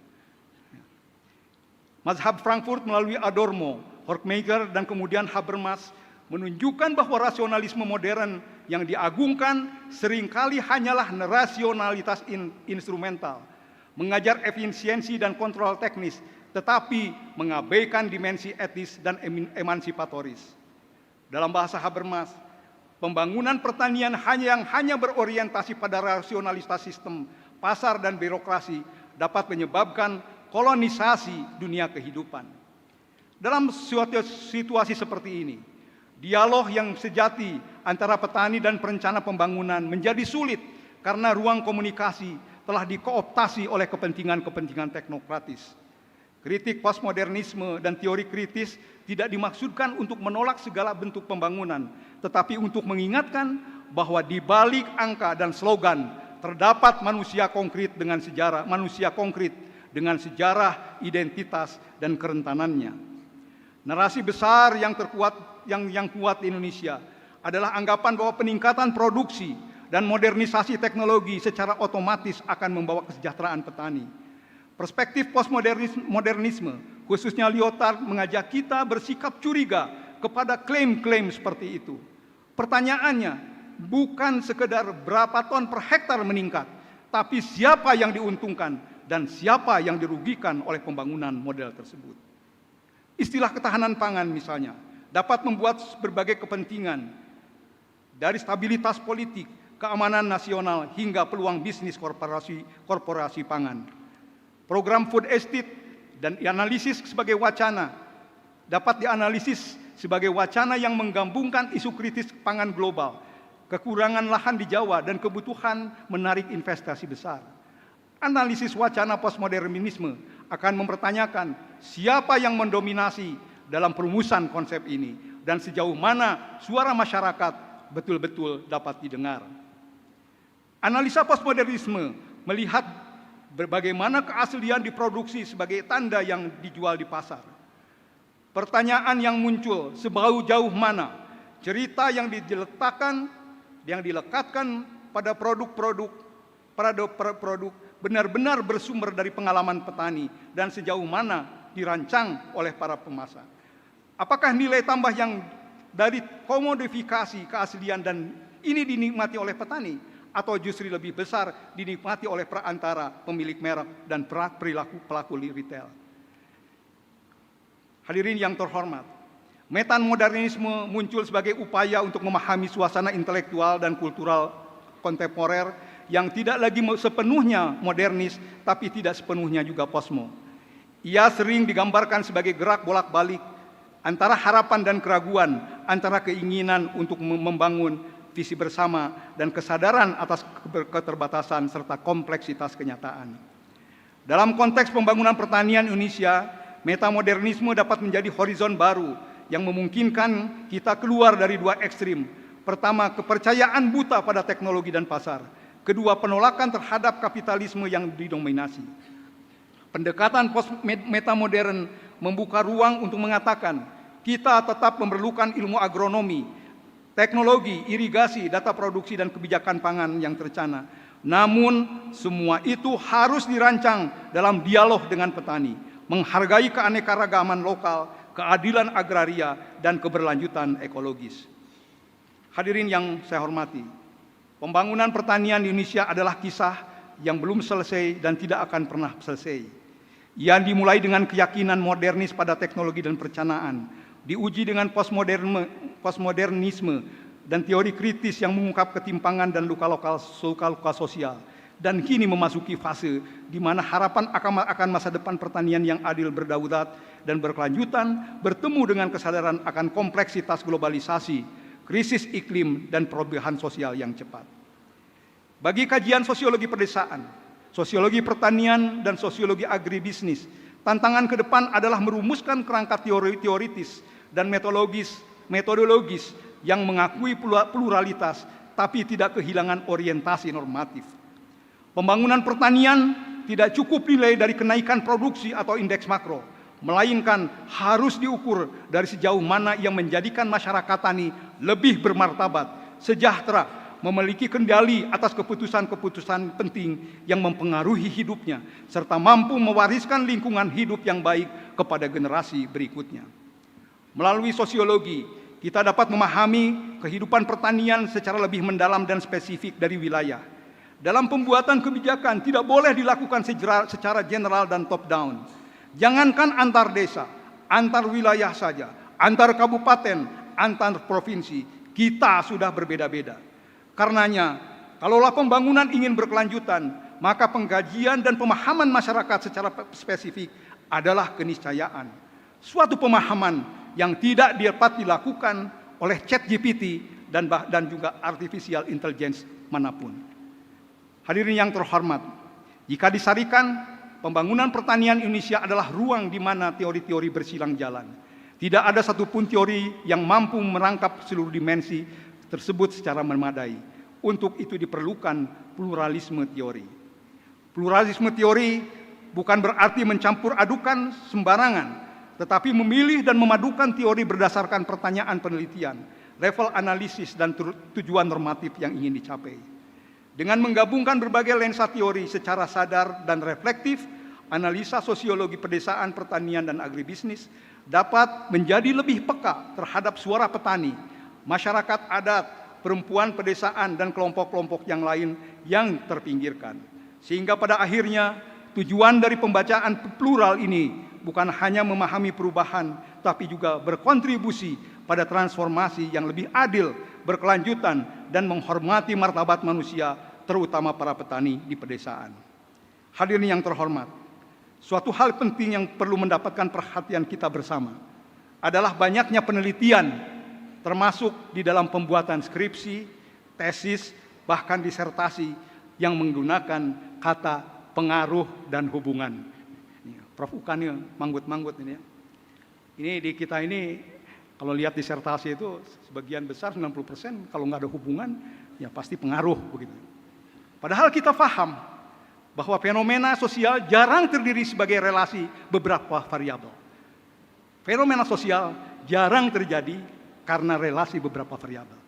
Mazhab Frankfurt melalui Adorno, Horkheimer, dan kemudian Habermas menunjukkan bahwa rasionalisme modern yang diagungkan seringkali hanyalah rasionalitas instrumental, mengajar efisiensi dan kontrol teknis, tetapi mengabaikan dimensi etis dan emansipatoris. Dalam bahasa Habermas, pembangunan pertanian yang hanya berorientasi pada rasionalitas sistem, pasar, dan birokrasi dapat menyebabkan kolonisasi dunia kehidupan. Dalam situasi seperti ini, Dialog yang sejati antara petani dan perencana pembangunan menjadi sulit karena ruang komunikasi telah dikooptasi oleh kepentingan-kepentingan teknokratis. Kritik postmodernisme dan teori kritis tidak dimaksudkan untuk menolak segala bentuk pembangunan, tetapi untuk mengingatkan bahwa di balik angka dan slogan terdapat manusia konkret dengan sejarah, identitas, dan kerentanannya. Narasi besar yang kuat di Indonesia adalah anggapan bahwa peningkatan produksi dan modernisasi teknologi secara otomatis akan membawa kesejahteraan petani. Perspektif postmodernisme, khususnya Lyotard, mengajak kita bersikap curiga kepada klaim-klaim seperti itu. Pertanyaannya, bukan sekedar berapa ton per hektar meningkat, tapi siapa yang diuntungkan dan siapa yang dirugikan oleh pembangunan model tersebut. Istilah ketahanan pangan misalnya dapat membuat berbagai kepentingan, dari stabilitas politik, keamanan nasional, hingga peluang bisnis korporasi pangan. Program food estate dan dianalisis sebagai wacana dapat dianalisis sebagai wacana yang menggabungkan isu kritis pangan global, kekurangan lahan di Jawa, dan kebutuhan menarik investasi besar. Analisis wacana postmodernisme akan mempertanyakan siapa yang mendominasi dalam perumusan konsep ini dan sejauh mana suara masyarakat betul-betul dapat didengar. Analisa postmodernisme melihat bagaimana keaslian diproduksi sebagai tanda yang dijual di pasar. Pertanyaan yang muncul, sejauh mana cerita yang dilekatkan pada produk benar-benar bersumber dari pengalaman petani dan sejauh mana dirancang oleh para pemasar. Apakah nilai tambah yang dari komodifikasi keaslian dan ini dinikmati oleh petani atau justru lebih besar dinikmati oleh perantara pemilik merek dan pelaku retail. Hadirin yang terhormat, metamodernisme muncul sebagai upaya untuk memahami suasana intelektual dan kultural kontemporer yang tidak lagi sepenuhnya modernis, tapi tidak sepenuhnya juga posmo. Ia sering digambarkan sebagai gerak bolak-balik antara harapan dan keraguan, antara keinginan untuk membangun visi bersama dan kesadaran atas keterbatasan serta kompleksitas kenyataan. Dalam konteks pembangunan pertanian Indonesia, metamodernisme dapat menjadi horizon baru yang memungkinkan kita keluar dari dua ekstrim. Pertama, kepercayaan buta pada teknologi dan pasar. Kedua, penolakan terhadap kapitalisme yang didominasi. Pendekatan post-metamodern membuka ruang untuk mengatakan kita tetap memerlukan ilmu agronomi, teknologi, irigasi, data produksi, dan kebijakan pangan yang terencana. Namun, semua itu harus dirancang dalam dialog dengan petani, menghargai keanekaragaman lokal, keadilan agraria, dan keberlanjutan ekologis. Hadirin yang saya hormati, pembangunan pertanian di Indonesia adalah kisah yang belum selesai dan tidak akan pernah selesai. Ia dimulai dengan keyakinan modernis pada teknologi dan perencanaan, diuji dengan postmodernisme dan teori kritis yang mengungkap ketimpangan dan luka-luka sosial, dan kini memasuki fase di mana harapan akan masa depan pertanian yang adil, berdaulat, dan berkelanjutan bertemu dengan kesadaran akan kompleksitas globalisasi, krisis iklim, dan perubahan sosial yang cepat. Bagi kajian sosiologi pedesaan, sosiologi pertanian, dan sosiologi agribisnis, tantangan ke depan adalah merumuskan kerangka teoritis dan metodologis yang mengakui pluralitas tapi tidak kehilangan orientasi normatif. Pembangunan pertanian tidak cukup nilai dari kenaikan produksi atau indeks makro, melainkan harus diukur dari sejauh mana yang menjadikan masyarakat tani lebih bermartabat, sejahtera, memiliki kendali atas keputusan-keputusan penting yang mempengaruhi hidupnya, serta mampu mewariskan lingkungan hidup yang baik kepada generasi berikutnya. Melalui sosiologi, kita dapat memahami kehidupan pertanian secara lebih mendalam dan spesifik dari wilayah. Dalam pembuatan kebijakan tidak boleh dilakukan secara general dan top down. Jangankan antar desa, antar wilayah saja, antar kabupaten, antar provinsi, kita sudah berbeda-beda. Karenanya, kalaulah pembangunan ingin berkelanjutan, maka pengkajian dan pemahaman masyarakat secara spesifik adalah keniscayaan. Suatu pemahaman yang tidak dapat dilakukan oleh ChatGPT dan juga artificial intelligence manapun. Hadirin yang terhormat, jika disarikan, pembangunan pertanian Indonesia adalah ruang di mana teori-teori bersilang jalan. Tidak ada satupun teori yang mampu merangkap seluruh dimensi tersebut secara memadai. Untuk itu diperlukan pluralisme teori. Pluralisme teori bukan berarti mencampur adukan sembarangan, tetapi memilih dan memadukan teori berdasarkan pertanyaan penelitian, level analisis, dan tujuan normatif yang ingin dicapai. Dengan menggabungkan berbagai lensa teori secara sadar dan reflektif, analisa sosiologi pedesaan, pertanian, dan agribisnis dapat menjadi lebih peka terhadap suara petani, masyarakat adat, perempuan pedesaan, dan kelompok-kelompok yang lain yang terpinggirkan. Sehingga pada akhirnya tujuan dari pembacaan plural ini bukan hanya memahami perubahan, tapi juga berkontribusi pada transformasi yang lebih adil, berkelanjutan, dan menghormati martabat manusia, terutama para petani di pedesaan. Hadirin yang terhormat, suatu hal penting yang perlu mendapatkan perhatian kita bersama adalah banyaknya penelitian, termasuk di dalam pembuatan skripsi, tesis, bahkan disertasi yang menggunakan kata pengaruh dan hubungan. Prof. Ukan ini manggut-manggut ini ya. Ini di kita ini kalau lihat disertasi itu sebagian besar 90% kalau nggak ada hubungan ya pasti pengaruh begitu. Padahal kita paham bahwa fenomena sosial jarang terdiri sebagai relasi beberapa variabel. Fenomena sosial jarang terjadi karena relasi beberapa variabel.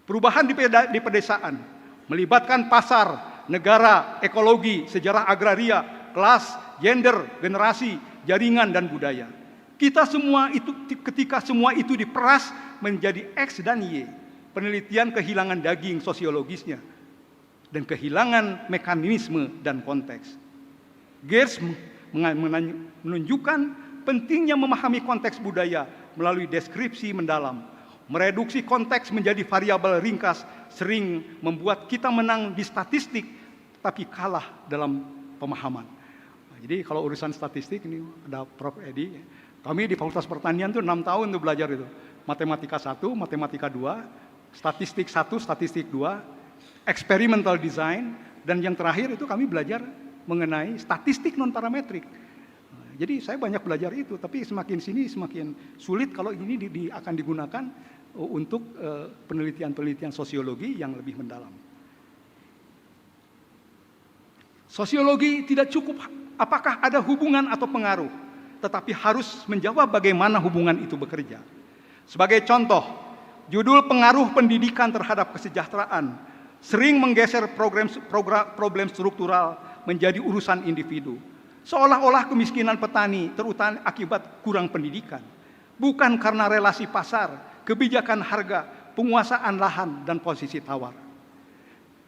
Perubahan di pedesaan melibatkan pasar, negara, ekologi, sejarah agraria, kelas, gender, generasi, jaringan, dan budaya. Ketika semua itu diperas menjadi X dan Y, penelitian kehilangan daging sosiologisnya dan kehilangan mekanisme dan konteks. Geertz menunjukkan pentingnya memahami konteks budaya melalui deskripsi mendalam. Mereduksi konteks menjadi variabel ringkas sering membuat kita menang di statistik, tapi kalah dalam pemahaman. Jadi kalau urusan statistik ini ada Prof. Edi, kami di Fakultas Pertanian tuh 6 tahun tuh belajar itu. Matematika 1, matematika 2, statistik 1, statistik 2, experimental design, dan yang terakhir itu kami belajar mengenai statistik non parametrik. Jadi saya banyak belajar itu, tapi semakin sini semakin sulit kalau ini akan digunakan untuk penelitian-penelitian sosiologi yang lebih mendalam. Sosiologi tidak cukup apakah ada hubungan atau pengaruh, tetapi harus menjawab bagaimana hubungan itu bekerja. Sebagai contoh, judul pengaruh pendidikan terhadap kesejahteraan sering menggeser problem struktural menjadi urusan individu. Seolah-olah kemiskinan petani terutama akibat kurang pendidikan, bukan karena relasi pasar, kebijakan harga, penguasaan lahan, dan posisi tawar.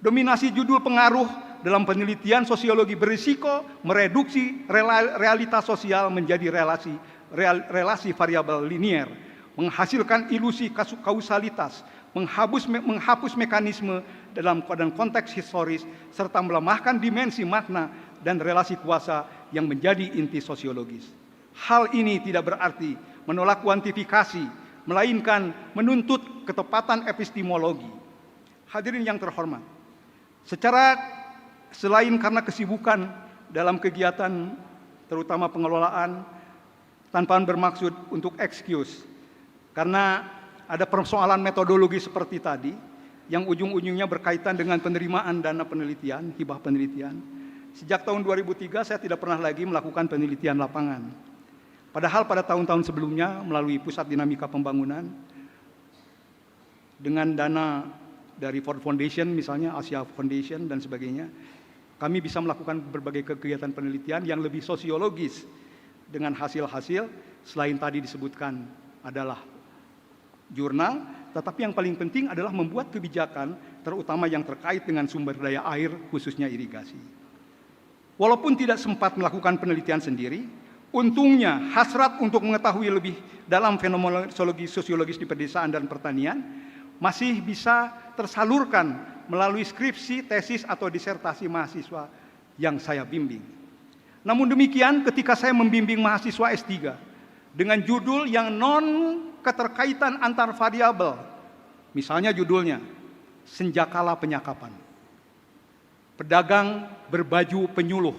Dominasi judul pengaruh dalam penelitian sosiologi berisiko mereduksi realitas sosial menjadi relasi variabel linier, menghasilkan ilusi kausalitas, menghapus mekanisme dalam konteks historis, serta melemahkan dimensi makna dan relasi kuasa yang menjadi inti sosiologis. Hal ini tidak berarti menolak kuantifikasi, melainkan menuntut ketepatan epistemologi. Hadirin yang terhormat, selain karena kesibukan dalam kegiatan terutama pengelolaan tanpa bermaksud untuk excuse, karena ada persoalan metodologi seperti tadi yang ujung-ujungnya berkaitan dengan penerimaan dana penelitian, hibah penelitian. Sejak tahun 2003 saya tidak pernah lagi melakukan penelitian lapangan. Padahal pada tahun-tahun sebelumnya melalui Pusat Dinamika Pembangunan dengan dana dari Ford Foundation misalnya, Asia Foundation dan sebagainya, kami bisa melakukan berbagai kegiatan penelitian yang lebih sosiologis dengan hasil-hasil selain tadi disebutkan adalah jurnal, tetapi yang paling penting adalah membuat kebijakan terutama yang terkait dengan sumber daya air khususnya irigasi. Walaupun tidak sempat melakukan penelitian sendiri, untungnya hasrat untuk mengetahui lebih dalam fenomenologi sosiologis di pedesaan dan pertanian masih bisa tersalurkan melalui skripsi, tesis, atau disertasi mahasiswa yang saya bimbing. Namun demikian, ketika saya membimbing mahasiswa S3 dengan judul yang non keterkaitan antar variabel. Misalnya judulnya, Senjakala Penyakapan. Pedagang berbaju penyuluh.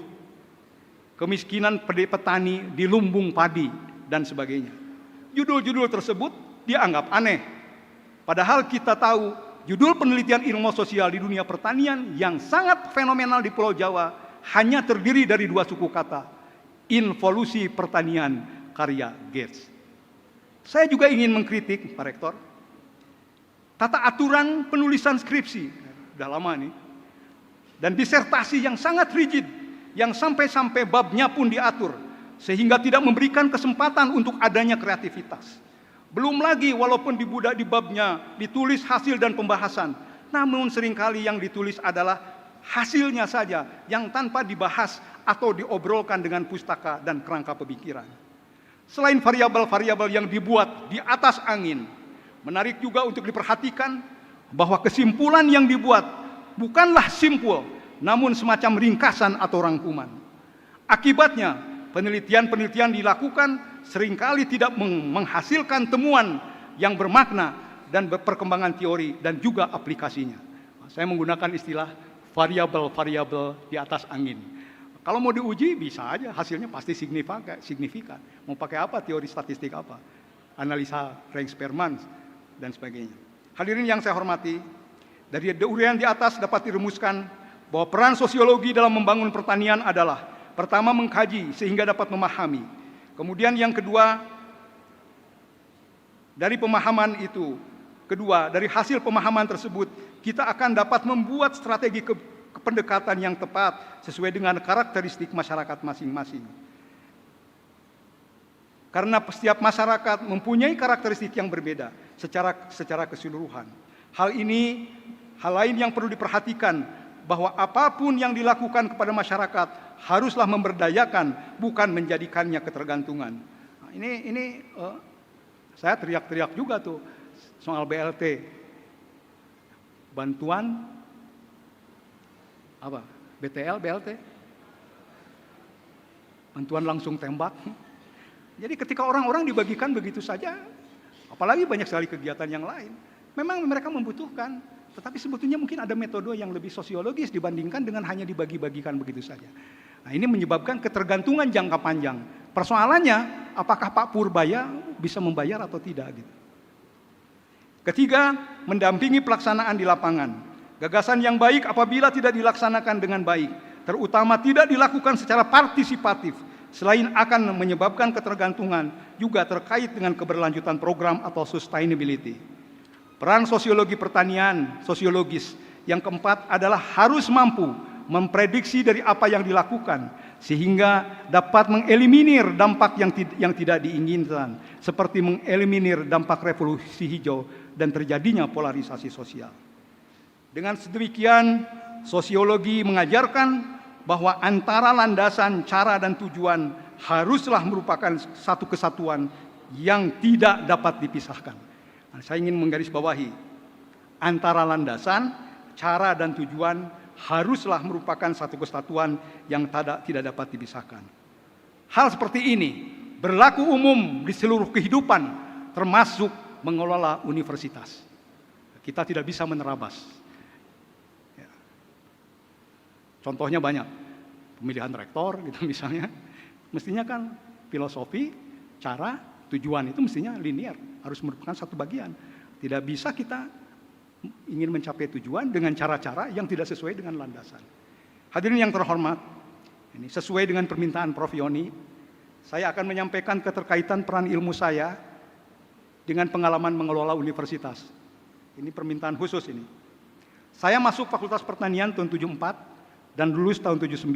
Kemiskinan petani di lumbung padi, dan sebagainya. Judul-judul tersebut dianggap aneh. Padahal kita tahu judul penelitian ilmu sosial di dunia pertanian yang sangat fenomenal di Pulau Jawa hanya terdiri dari 2 suku kata. Involusi Pertanian karya Gates. Saya juga ingin mengkritik, Pak Rektor, tata aturan penulisan skripsi, udah lama nih, dan disertasi yang sangat rigid, yang sampai-sampai babnya pun diatur, sehingga tidak memberikan kesempatan untuk adanya kreativitas. Belum lagi walaupun di babnya ditulis hasil dan pembahasan, namun seringkali yang ditulis adalah hasilnya saja yang tanpa dibahas atau diobrolkan dengan pustaka dan kerangka pemikiran. Selain variabel-variabel yang dibuat di atas angin, menarik juga untuk diperhatikan bahwa kesimpulan yang dibuat bukanlah simpul, namun semacam ringkasan atau rangkuman. Akibatnya, penelitian-penelitian dilakukan seringkali tidak menghasilkan temuan yang bermakna dan perkembangan teori dan juga aplikasinya. Saya menggunakan istilah variabel-variabel di atas angin. Kalau mau diuji bisa aja, hasilnya pasti signifikan. Mau pakai apa, teori statistik apa, analisa Range-Spearman dan sebagainya. Hadirin yang saya hormati, dari uraian di atas dapat dirumuskan bahwa peran sosiologi dalam membangun pertanian adalah pertama mengkaji sehingga dapat memahami. Kemudian yang kedua, dari pemahaman itu, dari hasil pemahaman tersebut, kita akan dapat membuat strategi pendekatan yang tepat sesuai dengan karakteristik masyarakat masing-masing. Karena setiap masyarakat mempunyai karakteristik yang berbeda secara keseluruhan. Hal lain yang perlu diperhatikan bahwa apapun yang dilakukan kepada masyarakat haruslah memberdayakan, bukan menjadikannya ketergantungan. Nah, ini saya teriak-teriak juga tuh soal BLT, bantuan apa? BTL, BLT, bantuan langsung tembak. Jadi ketika orang-orang dibagikan begitu saja, apalagi banyak sekali kegiatan yang lain, memang mereka membutuhkan, tetapi sebetulnya mungkin ada metode yang lebih sosiologis dibandingkan dengan hanya dibagi-bagikan begitu saja. Nah, ini menyebabkan ketergantungan jangka panjang. Persoalannya, apakah Pak Purbaya bisa membayar atau tidak? Gitu. Ketiga, mendampingi pelaksanaan di lapangan. Gagasan yang baik apabila tidak dilaksanakan dengan baik, terutama tidak dilakukan secara partisipatif, selain akan menyebabkan ketergantungan, juga terkait dengan keberlanjutan program atau sustainability. Peran sosiologi pertanian, sosiologis, yang keempat adalah harus mampu memprediksi dari apa yang dilakukan, sehingga dapat mengeliminir dampak yang tidak diinginkan, seperti mengeliminir dampak revolusi hijau dan terjadinya polarisasi sosial. Dengan sedemikian, sosiologi mengajarkan bahwa antara landasan, cara, dan tujuan haruslah merupakan satu kesatuan yang tidak dapat dipisahkan. Nah, saya ingin menggarisbawahi, antara landasan, cara, dan tujuan haruslah merupakan satu kesatuan yang tidak dapat dipisahkan. Hal seperti ini berlaku umum di seluruh kehidupan, termasuk mengelola universitas. Kita tidak bisa menerabas. Contohnya banyak, pemilihan rektor gitu misalnya, mestinya kan filosofi, cara, tujuan itu mestinya linear, harus merupakan satu bagian. Tidak bisa kita ingin mencapai tujuan dengan cara-cara yang tidak sesuai dengan landasan. Hadirin yang terhormat, ini sesuai dengan permintaan Prof. Yoni, saya akan menyampaikan keterkaitan peran ilmu saya dengan pengalaman mengelola universitas. Ini permintaan khusus ini. Saya masuk Fakultas Pertanian tahun 74, dan lulus tahun 79.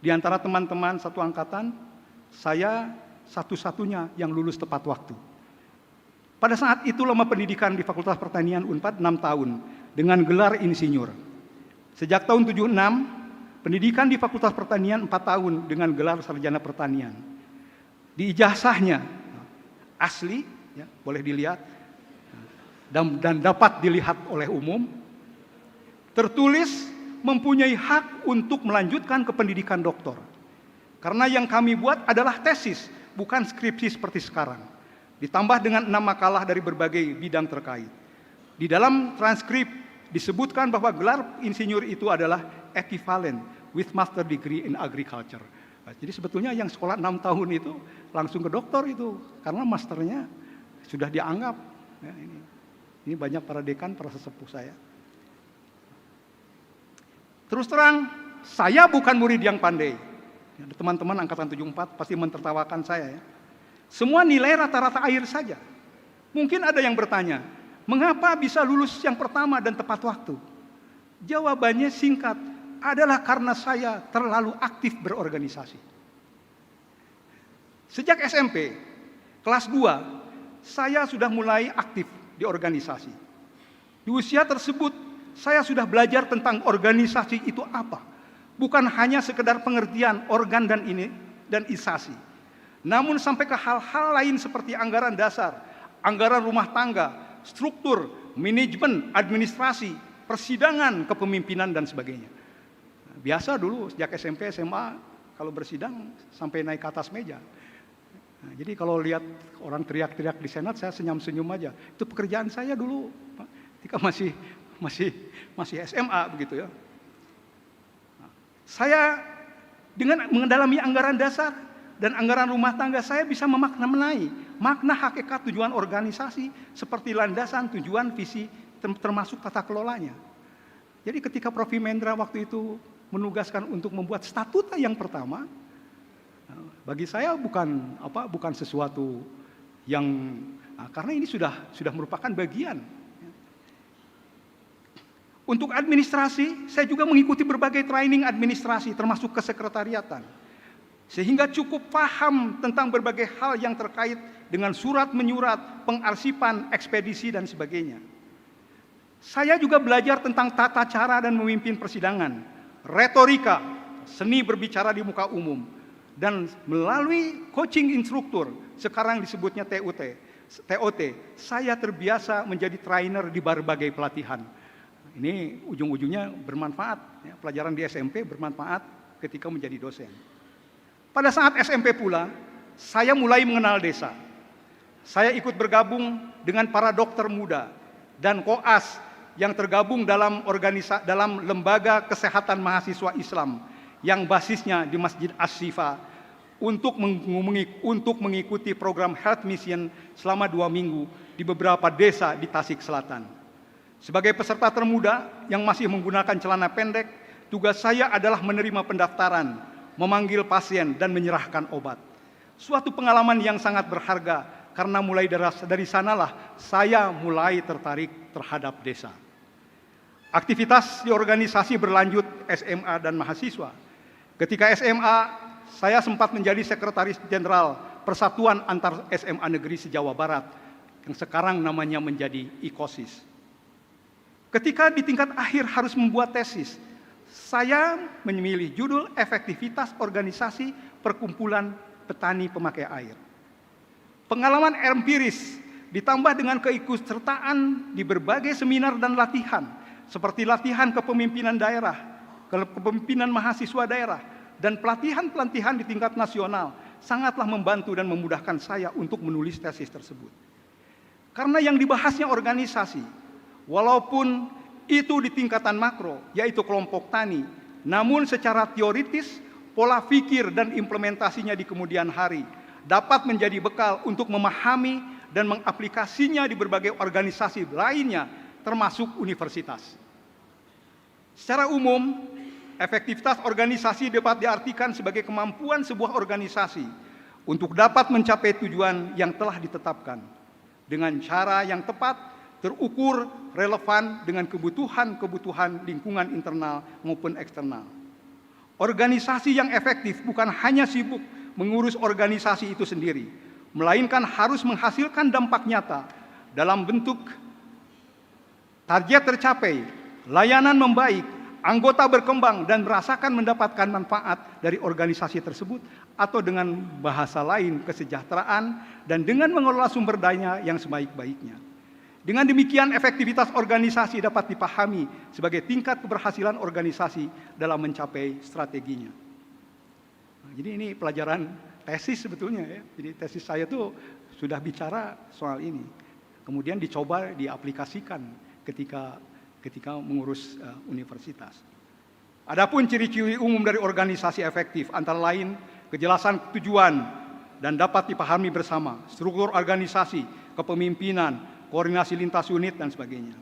Di antara teman-teman satu angkatan, saya satu-satunya yang lulus tepat waktu. Pada saat itu lama pendidikan di Fakultas Pertanian Unpad 6 tahun dengan gelar insinyur. Sejak tahun 76, pendidikan di Fakultas Pertanian 4 tahun dengan gelar sarjana pertanian. Di ijazahnya asli, ya, boleh dilihat dan dapat dilihat oleh umum, tertulis mempunyai hak untuk melanjutkan ke pendidikan doktor. Karena yang kami buat adalah tesis, bukan skripsi seperti sekarang. ditambah dengan 6 makalah dari berbagai bidang terkait. Di dalam transkrip disebutkan bahwa gelar insinyur itu adalah equivalent with master degree in agriculture. Nah, jadi sebetulnya yang sekolah 6 tahun itu langsung ke doktor itu, karena masternya sudah dianggap. Ya, ini banyak para dekan, para sesepuh saya. Terus terang, saya bukan murid yang pandai. Ya, teman-teman angkatan 74 pasti mentertawakan saya ya. Semua nilai rata-rata air saja. Mungkin ada yang bertanya, mengapa bisa lulus yang pertama dan tepat waktu? Jawabannya singkat, adalah karena saya terlalu aktif berorganisasi. Sejak SMP, kelas 2, saya sudah mulai aktif di organisasi. Di usia tersebut, saya sudah belajar tentang organisasi itu apa. Bukan hanya sekedar pengertian organ dan isasi. Namun sampai ke hal-hal lain seperti anggaran dasar, anggaran rumah tangga, struktur, manajemen, administrasi, persidangan, kepemimpinan, dan sebagainya. Biasa dulu sejak SMP, SMA, kalau bersidang sampai naik ke atas meja. Nah, jadi kalau lihat orang teriak-teriak di Senat, saya senyum-senyum aja. Itu pekerjaan saya dulu, Pak, ketika masih SMA begitu ya. Nah, saya dengan mengendalami anggaran dasar dan anggaran rumah tangga, saya bisa memaknai makna hakikat tujuan organisasi seperti landasan, tujuan, visi, termasuk tata kelolanya. Jadi ketika Prof. Mendra waktu itu menugaskan untuk membuat statuta yang pertama, bagi saya bukan sesuatu yang karena ini sudah merupakan bagian. Untuk administrasi, saya juga mengikuti berbagai training administrasi termasuk kesekretariatan. Sehingga cukup paham tentang berbagai hal yang terkait dengan surat menyurat, pengarsipan, ekspedisi, dan sebagainya. Saya juga belajar tentang tata cara dan memimpin persidangan, retorika, seni berbicara di muka umum, dan melalui coaching instruktur, sekarang disebutnya TOT, saya terbiasa menjadi trainer di berbagai pelatihan. Ini ujung-ujungnya bermanfaat, ya, pelajaran di SMP bermanfaat ketika menjadi dosen. Pada saat SMP pula, saya mulai mengenal desa. Saya ikut bergabung dengan para dokter muda dan koas yang tergabung dalam lembaga kesehatan mahasiswa Islam yang basisnya di Masjid As-Sifa untuk mengikuti program Health Mission selama 2 minggu di beberapa desa di Tasik Selatan. Sebagai peserta termuda yang masih menggunakan celana pendek, tugas saya adalah menerima pendaftaran, memanggil pasien, dan menyerahkan obat. Suatu pengalaman yang sangat berharga, karena mulai dari sanalah saya mulai tertarik terhadap desa. Aktivitas di organisasi berlanjut SMA dan mahasiswa. Ketika SMA, saya sempat menjadi sekretaris jenderal Persatuan Antar SMA Negeri se-Jawa Barat, yang sekarang namanya menjadi IKOSIS. Ketika di tingkat akhir harus membuat tesis, saya memilih judul efektivitas organisasi perkumpulan petani pemakai air. Pengalaman empiris ditambah dengan keikutsertaan di berbagai seminar dan latihan, seperti latihan kepemimpinan daerah, kepemimpinan mahasiswa daerah, dan pelatihan-pelatihan di tingkat nasional, sangatlah membantu dan memudahkan saya untuk menulis tesis tersebut. Karena yang dibahasnya organisasi, walaupun itu di tingkatan makro, yaitu kelompok tani, namun secara teoritis, pola pikir dan implementasinya di kemudian hari dapat menjadi bekal untuk memahami dan mengaplikasinya di berbagai organisasi lainnya, termasuk universitas. Secara umum, efektivitas organisasi dapat diartikan sebagai kemampuan sebuah organisasi untuk dapat mencapai tujuan yang telah ditetapkan dengan cara yang tepat, terukur, relevan dengan kebutuhan lingkungan internal maupun eksternal. Organisasi yang efektif bukan hanya sibuk mengurus organisasi itu sendiri, melainkan harus menghasilkan dampak nyata dalam bentuk target tercapai, layanan membaik, anggota berkembang dan merasakan mendapatkan manfaat dari organisasi tersebut, atau dengan bahasa lain kesejahteraan, dan dengan mengelola sumber daya yang sebaik-baiknya. Dengan demikian, efektivitas organisasi dapat dipahami sebagai tingkat keberhasilan organisasi dalam mencapai strateginya. Nah, jadi ini pelajaran tesis sebetulnya ya. Jadi tesis saya itu sudah bicara soal ini. Kemudian dicoba diaplikasikan ketika mengurus universitas. Adapun ciri-ciri umum dari organisasi efektif antara lain kejelasan tujuan dan dapat dipahami bersama, struktur organisasi, kepemimpinan, koordinasi lintas unit dan sebagainya.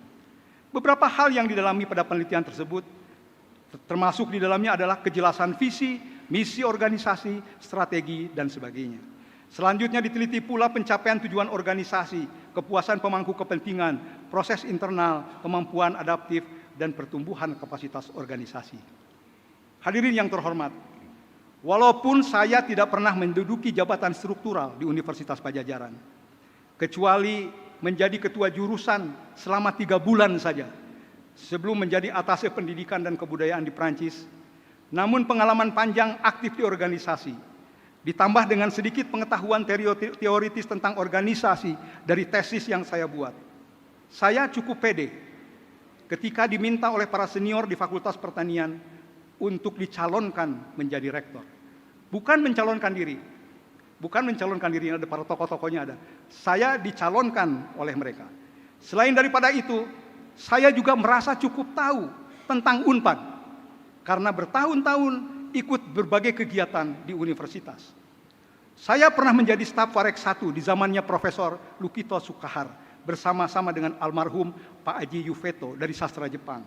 Beberapa hal yang didalami pada penelitian tersebut termasuk di dalamnya adalah kejelasan visi, misi organisasi, strategi dan sebagainya. Selanjutnya diteliti pula pencapaian tujuan organisasi, kepuasan pemangku kepentingan, proses internal, kemampuan adaptif, dan pertumbuhan kapasitas organisasi. Hadirin yang terhormat, walaupun saya tidak pernah menduduki jabatan struktural di Universitas Padjadjaran, kecuali menjadi ketua jurusan selama 3 bulan saja, sebelum menjadi atase pendidikan dan kebudayaan di Prancis, namun pengalaman panjang aktif di organisasi, ditambah dengan sedikit pengetahuan teoritis tentang organisasi dari tesis yang saya buat, saya cukup pede ketika diminta oleh para senior di Fakultas Pertanian untuk dicalonkan menjadi rektor. Bukan mencalonkan diri, ada para tokoh-tokohnya ada. Saya dicalonkan oleh mereka. Selain daripada itu, saya juga merasa cukup tahu tentang UNPAD karena bertahun-tahun ikut berbagai kegiatan di universitas. Saya pernah menjadi staf Warek 1 di zamannya Profesor Lukito Sukahar bersama-sama dengan almarhum Pak Aji Yufeto dari sastra Jepang.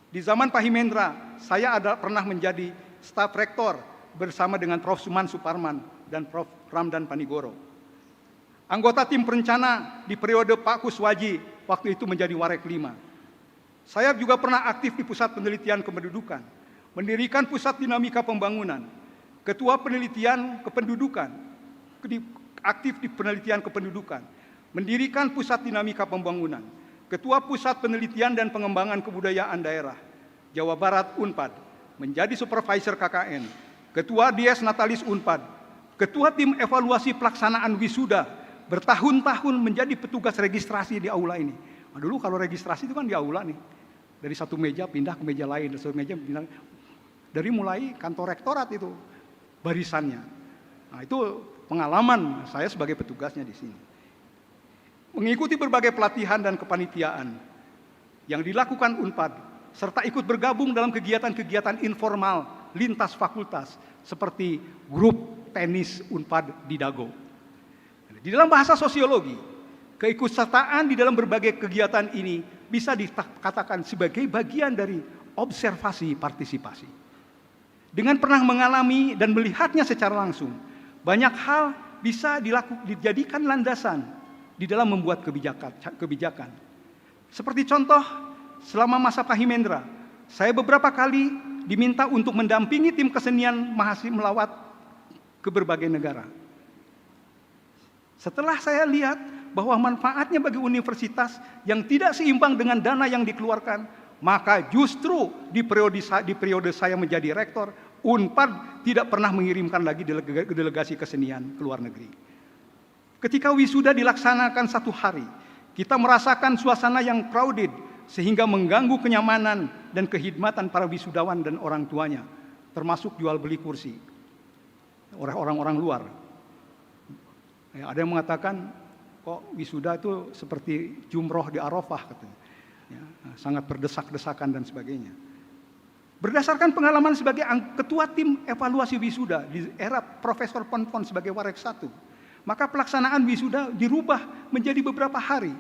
Di zaman Pak Himendra, saya pernah menjadi staf rektor bersama dengan Prof. Suman Suparman dan Prof. Ramdan Panigoro. Anggota tim perencana di periode Pak Kuswaji, waktu itu menjadi Warek 5. Saya juga pernah aktif di Pusat Penelitian Kependudukan, mendirikan Pusat Dinamika Pembangunan, Ketua Penelitian Kependudukan, aktif di Penelitian Kependudukan, mendirikan Pusat Dinamika Pembangunan, Ketua Pusat Penelitian dan Pengembangan Kebudayaan Daerah, Jawa Barat UNPAD, menjadi Supervisor KKN, Ketua Dies Natalis UNPAD, Ketua Tim Evaluasi Pelaksanaan Wisuda, bertahun-tahun menjadi petugas registrasi di aula ini. Nah, dulu kalau registrasi itu kan di aula nih, dari satu meja pindah ke meja lain, dari satu meja pindah, dari mulai kantor rektorat itu barisannya. Nah, itu pengalaman saya sebagai petugasnya di sini. Mengikuti berbagai pelatihan dan kepanitiaan yang dilakukan UNPAD, serta ikut bergabung dalam kegiatan-kegiatan informal lintas fakultas seperti grup tenis UNPAD di Dago. Di dalam bahasa sosiologi, keikutsertaan di dalam berbagai kegiatan ini bisa dikatakan sebagai bagian dari observasi partisipasi. Dengan pernah mengalami dan melihatnya secara langsung, banyak hal bisa dijadikan landasan di dalam membuat kebijakan. Seperti contoh, selama masa Pak Himendra, saya beberapa kali diminta untuk mendampingi tim kesenian mahasiswa melawat ke berbagai negara. Setelah saya lihat bahwa manfaatnya bagi universitas yang tidak seimbang dengan dana yang dikeluarkan, maka justru di periode saya menjadi rektor, UNPAD tidak pernah mengirimkan lagi delegasi kesenian ke luar negeri. Ketika wisuda dilaksanakan 1 hari, kita merasakan suasana yang crowded sehingga mengganggu kenyamanan dan kehidmatan para wisudawan dan orang tuanya, termasuk jual beli kursi oleh orang-orang luar. Ya, ada yang mengatakan kok wisuda itu seperti jumroh di Arafah, katanya. Ya, sangat berdesak-desakan dan sebagainya. Berdasarkan pengalaman sebagai ketua tim evaluasi wisuda di era Profesor Ponpon sebagai Warek 1, maka pelaksanaan wisuda dirubah menjadi beberapa hari,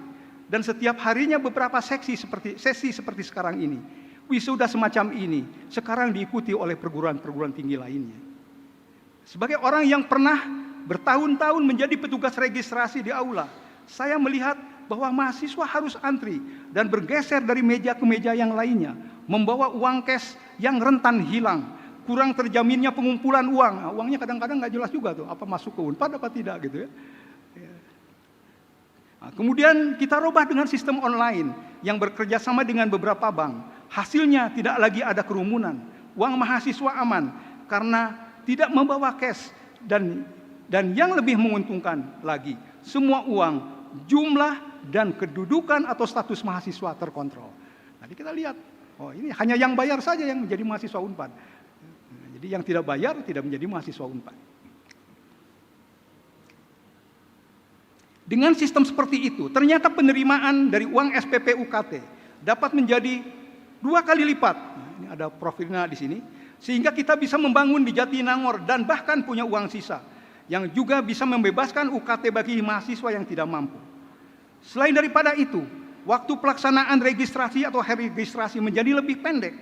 dan setiap harinya beberapa sesi seperti sekarang ini. Wisuda semacam ini sekarang diikuti oleh perguruan-perguruan tinggi lainnya. Sebagai orang yang pernah bertahun-tahun menjadi petugas registrasi di aula, saya melihat bahwa mahasiswa harus antri dan bergeser dari meja ke meja yang lainnya, membawa uang cash yang rentan hilang, kurang terjaminnya pengumpulan uang. Nah, uangnya kadang-kadang nggak jelas juga tuh, apa masuk ke UNPAD apa tidak gitu ya. Nah, kemudian kita rubah dengan sistem online yang bekerja sama dengan beberapa bank. Hasilnya tidak lagi ada kerumunan, uang mahasiswa aman karena tidak membawa cash, dan yang lebih menguntungkan lagi, semua uang, jumlah dan kedudukan atau status mahasiswa terkontrol. Nanti kita lihat, oh ini hanya yang bayar saja yang menjadi mahasiswa UNPAD. Jadi yang tidak bayar tidak menjadi mahasiswa UNPAD. Dengan sistem seperti itu, ternyata penerimaan dari uang SPP UKT dapat menjadi 2 kali lipat. Nah, ini ada profilnya di sini, sehingga kita bisa membangun di Jatinangor dan bahkan punya uang sisa yang juga bisa membebaskan UKT bagi mahasiswa yang tidak mampu. Selain daripada itu, waktu pelaksanaan registrasi atau hari registrasi menjadi lebih pendek.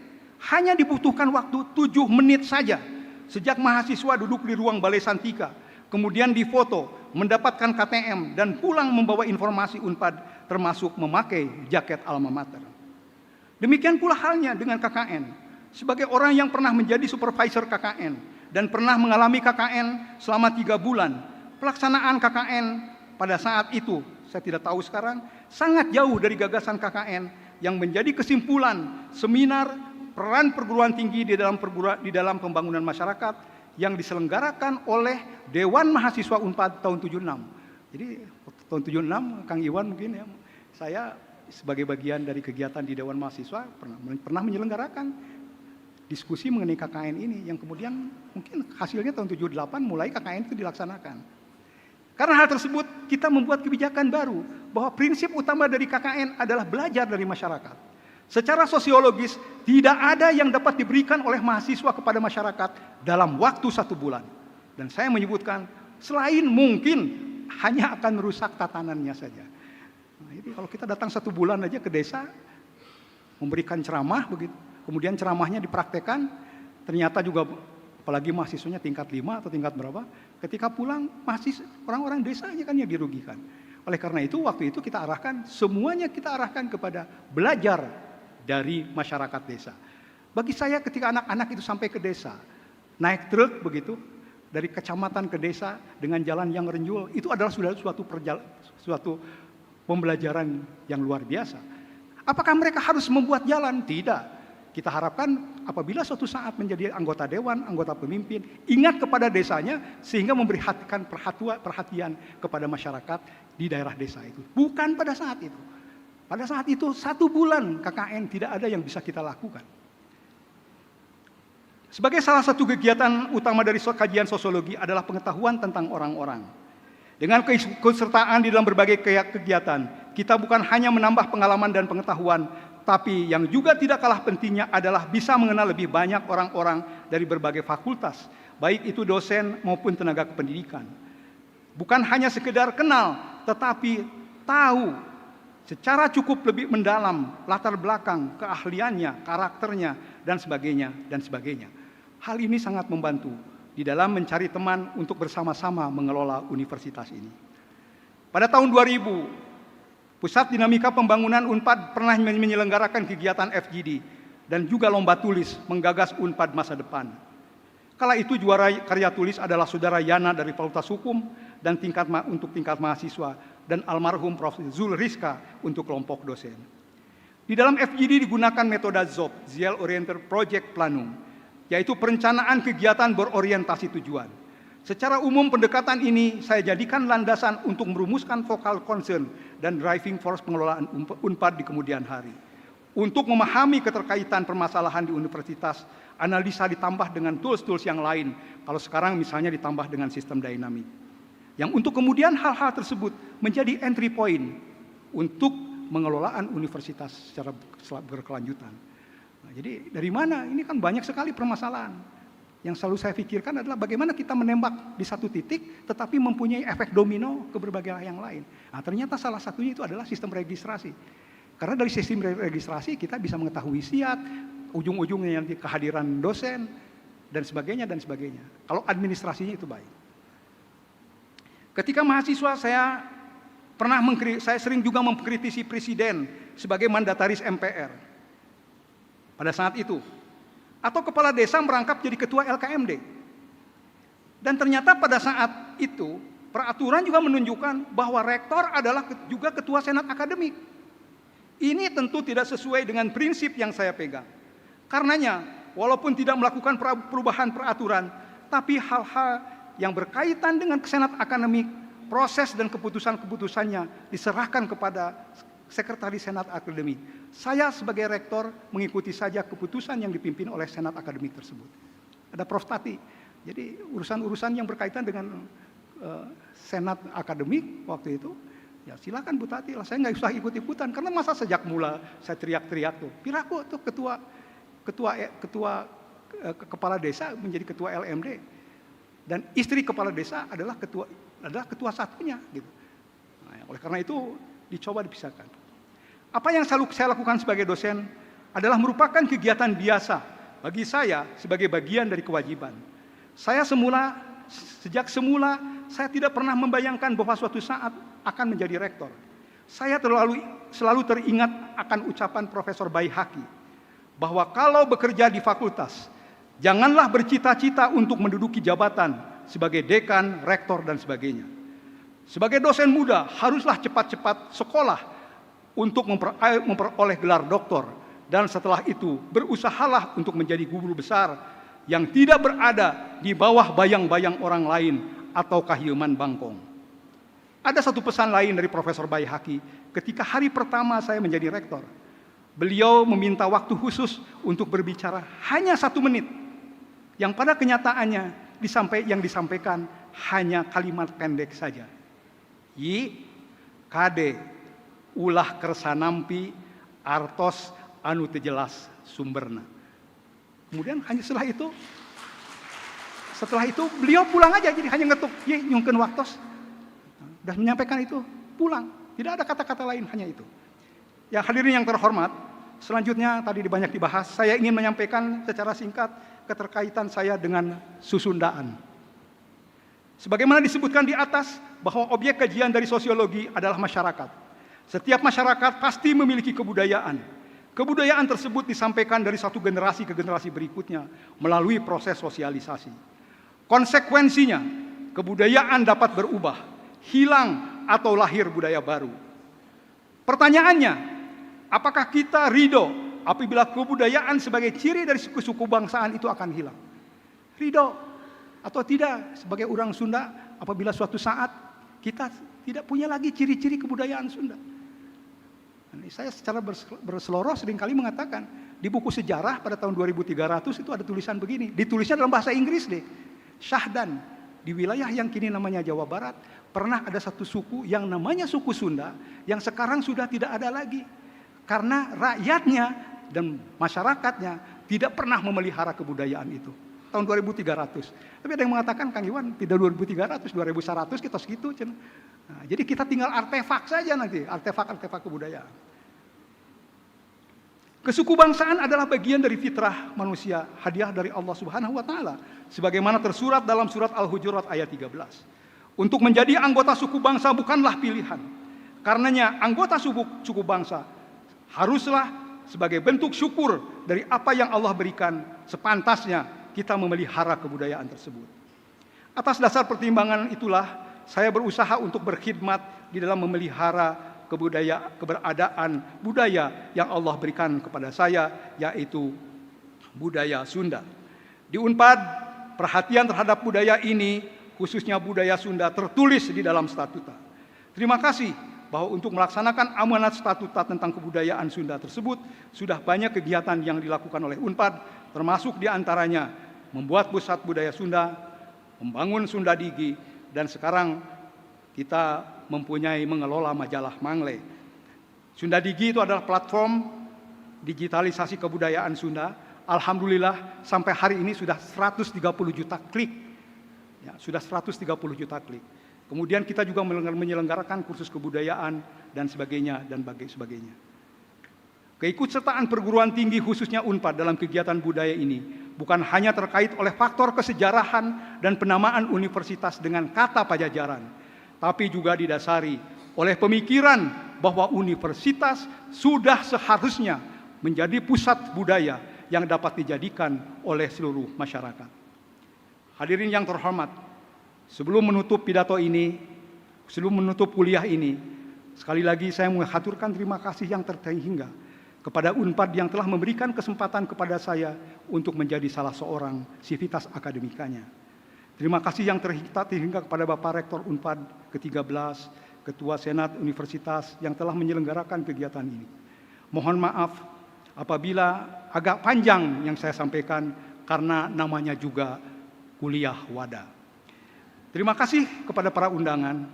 Hanya dibutuhkan waktu 7 menit saja sejak mahasiswa duduk di ruang Balai Santika, kemudian difoto, mendapatkan KTM, dan pulang membawa informasi Unpad termasuk memakai jaket alma mater. Demikian pula halnya dengan KKN. Sebagai orang yang pernah menjadi supervisor KKN dan pernah mengalami KKN selama 3 bulan, pelaksanaan KKN pada saat itu, saya tidak tahu sekarang, sangat jauh dari gagasan KKN yang menjadi kesimpulan seminar peran perguruan tinggi di dalam pembangunan masyarakat yang diselenggarakan oleh Dewan Mahasiswa Unpad tahun 76. Jadi tahun 76 Kang Iwan mungkin ya, saya sebagai bagian dari kegiatan di Dewan Mahasiswa pernah menyelenggarakan diskusi mengenai KKN ini yang kemudian mungkin hasilnya tahun 78 mulai KKN itu dilaksanakan. Karena hal tersebut kita membuat kebijakan baru bahwa prinsip utama dari KKN adalah belajar dari masyarakat. Secara sosiologis tidak ada yang dapat diberikan oleh mahasiswa kepada masyarakat dalam waktu 1 bulan. Dan saya menyebutkan selain mungkin hanya akan merusak tatanannya saja. Nah, jadi kalau kita datang 1 bulan aja ke desa memberikan ceramah begitu, kemudian ceramahnya dipraktekkan, ternyata juga apalagi mahasiswanya tingkat 5 atau tingkat berapa, ketika pulang orang-orang desa aja kan yang dirugikan. Oleh karena itu waktu itu kita arahkan, semuanya kita arahkan kepada belajar dari masyarakat desa. Bagi saya ketika anak-anak itu sampai ke desa, naik truk begitu, dari kecamatan ke desa dengan jalan yang renjul, itu adalah sudah suatu pembelajaran yang luar biasa. Apakah mereka harus membuat jalan? Tidak. Kita harapkan apabila suatu saat menjadi anggota dewan, anggota pemimpin, ingat kepada desanya sehingga memberikan perhatian kepada masyarakat di daerah desa itu. Bukan pada saat itu. Pada saat itu 1 bulan KKN tidak ada yang bisa kita lakukan. Sebagai salah satu kegiatan utama dari kajian sosiologi adalah pengetahuan tentang orang-orang. Dengan keikutsertaan di dalam berbagai kegiatan, kita bukan hanya menambah pengalaman dan pengetahuan, tapi yang juga tidak kalah pentingnya adalah bisa mengenal lebih banyak orang-orang dari berbagai fakultas, baik itu dosen maupun tenaga kependidikan. Bukan hanya sekedar kenal, tetapi tahu secara cukup lebih mendalam latar belakang, keahliannya, karakternya, dan sebagainya, dan sebagainya. Hal ini sangat membantu di dalam mencari teman untuk bersama-sama mengelola universitas ini. Pada tahun 2000, Pusat Dinamika Pembangunan Unpad pernah menyelenggarakan kegiatan FGD dan juga lomba tulis menggagas Unpad masa depan. Kala itu juara karya tulis adalah Saudara Yana dari Fakultas Hukum dan untuk tingkat mahasiswa, dan almarhum Prof. Zul Rizka untuk kelompok dosen. Di dalam FGD digunakan metode ZOP, Ziel Oriented Project Planung, yaitu perencanaan kegiatan berorientasi tujuan. Secara umum pendekatan ini saya jadikan landasan untuk merumuskan focal concern dan driving force pengelolaan Unpad di kemudian hari. Untuk memahami keterkaitan permasalahan di universitas, analisa ditambah dengan tools-tools yang lain. Kalau sekarang misalnya ditambah dengan sistem dynamic. Yang untuk kemudian hal-hal tersebut menjadi entry point untuk mengelolaan universitas secara berkelanjutan. Nah, jadi dari mana? Ini kan banyak sekali permasalahan. Yang selalu saya pikirkan adalah bagaimana kita menembak di satu titik tetapi mempunyai efek domino ke berbagai yang lain. Nah, ternyata salah satunya itu adalah sistem registrasi. Karena dari sistem registrasi kita bisa mengetahui siat, ujung-ujungnya nanti kehadiran dosen, dan sebagainya, dan sebagainya. Kalau administrasinya itu baik. Ketika mahasiswa saya sering juga mengkritisi presiden sebagai mandataris MPR. Pada saat itu. Atau kepala desa merangkap jadi ketua LKMD. Dan ternyata pada saat itu peraturan juga menunjukkan bahwa rektor adalah juga ketua senat akademik. Ini tentu tidak sesuai dengan prinsip yang saya pegang. Karenanya, walaupun tidak melakukan perubahan peraturan, tapi hal-hal yang berkaitan dengan senat akademik, proses dan keputusan-keputusannya diserahkan kepada sekretaris senat akademik. Saya sebagai rektor mengikuti saja keputusan yang dipimpin oleh senat akademik tersebut. Ada Prof. Tati. Jadi urusan-urusan yang berkaitan dengan senat akademik waktu itu Ya silakan Bu Tati lah, saya nggak usah ikut-ikutan karena masa sejak mula saya teriak-teriak tuh. Piraku tuh kepala desa menjadi ketua LMD dan istri kepala desa adalah ketua satunya gitu. Nah, oleh karena itu dicoba dipisahkan. Apa yang selalu saya lakukan sebagai dosen adalah merupakan kegiatan biasa bagi saya sebagai bagian dari kewajiban. Sejak semula saya tidak pernah membayangkan bahwa suatu saat akan menjadi rektor. Saya selalu teringat akan ucapan Profesor Baihaqi bahwa kalau bekerja di fakultas, janganlah bercita-cita untuk menduduki jabatan sebagai dekan, rektor, dan sebagainya. Sebagai dosen muda, haruslah cepat-cepat sekolah untuk memperoleh gelar doktor, dan setelah itu berusahalah untuk menjadi guru besar yang tidak berada di bawah bayang-bayang orang lain atau kahilman bangkong. Ada satu pesan lain dari Profesor Baihaqi ketika hari pertama saya menjadi rektor. Beliau meminta waktu khusus untuk berbicara hanya 1 menit, yang pada kenyataannya yang disampaikan hanya kalimat pendek saja. Yi, kade, ulah kersanampi, artos anu teu jelas sumberna. Kemudian hanya setelah itu beliau pulang aja, jadi hanya ngetuk ye nyungkeun waktos dan menyampaikan itu pulang. Tidak ada kata-kata lain, hanya itu. Ya hadirin yang terhormat, selanjutnya tadi banyak dibahas, saya ingin menyampaikan secara singkat keterkaitan saya dengan Susundaan. Sebagaimana disebutkan di atas bahwa objek kajian dari sosiologi adalah masyarakat. Setiap masyarakat pasti memiliki kebudayaan. Kebudayaan tersebut disampaikan dari satu generasi ke generasi berikutnya melalui proses sosialisasi. Konsekuensinya, kebudayaan dapat berubah, hilang atau lahir budaya baru. Pertanyaannya, apakah kita ridho apabila kebudayaan sebagai ciri dari suku-suku bangsaan itu akan hilang? Ridho atau tidak sebagai orang Sunda apabila suatu saat kita tidak punya lagi ciri-ciri kebudayaan Sunda? Saya secara berseloroh seringkali mengatakan di buku sejarah pada tahun 2300 itu ada tulisan begini, ditulisnya dalam bahasa Inggris deh. Syahdan, di wilayah yang kini namanya Jawa Barat, pernah ada satu suku yang namanya suku Sunda yang sekarang sudah tidak ada lagi karena rakyatnya dan masyarakatnya tidak pernah memelihara kebudayaan itu. Tahun 2300. Tapi ada yang mengatakan Kang Iwan tidak 2300, 2100 kita segitu. Nah, jadi kita tinggal artefak saja nanti, artefak kebudayaan. Kesukubangsaan adalah bagian dari fitrah manusia, hadiah dari Allah Subhanahu wa taala, sebagaimana tersurat dalam surat Al-Hujurat ayat 13. Untuk menjadi anggota suku bangsa bukanlah pilihan. Karenanya anggota suku bangsa haruslah sebagai bentuk syukur dari apa yang Allah berikan, sepantasnya kita memelihara kebudayaan tersebut. Atas dasar pertimbangan itulah saya berusaha untuk berkhidmat di dalam memelihara keberadaan budaya yang Allah berikan kepada saya, yaitu budaya Sunda. Di Unpad, perhatian terhadap budaya ini, khususnya budaya Sunda, tertulis di dalam statuta. Terima kasih bahwa untuk melaksanakan amanat statuta tentang kebudayaan Sunda tersebut, sudah banyak kegiatan yang dilakukan oleh Unpad, termasuk diantaranya membuat pusat budaya Sunda, membangun Sunda Digi, dan sekarang kita mengelola majalah Mangle. Sunda Digi itu adalah platform digitalisasi kebudayaan Sunda. Alhamdulillah sampai hari ini sudah 130 juta klik. Ya, sudah 130 juta klik. Kemudian kita juga menyelenggarakan kursus kebudayaan dan sebagainya dan sebagainya. Keikutsertaan perguruan tinggi khususnya Unpad dalam kegiatan budaya ini bukan hanya terkait oleh faktor kesejarahan dan penamaan universitas dengan kata Pajajaran, tapi juga didasari oleh pemikiran bahwa universitas sudah seharusnya menjadi pusat budaya yang dapat dijadikan oleh seluruh masyarakat. Hadirin yang terhormat, sebelum menutup pidato ini, sebelum menutup kuliah ini, sekali lagi saya mengaturkan terima kasih yang terhingga kepada Unpad yang telah memberikan kesempatan kepada saya untuk menjadi salah seorang sivitas akademikanya. Terima kasih yang terhingga kepada Bapak Rektor Unpad ke-13, Ketua Senat Universitas yang telah menyelenggarakan kegiatan ini. Mohon maaf apabila agak panjang yang saya sampaikan karena namanya juga kuliah wadah. Terima kasih kepada para undangan.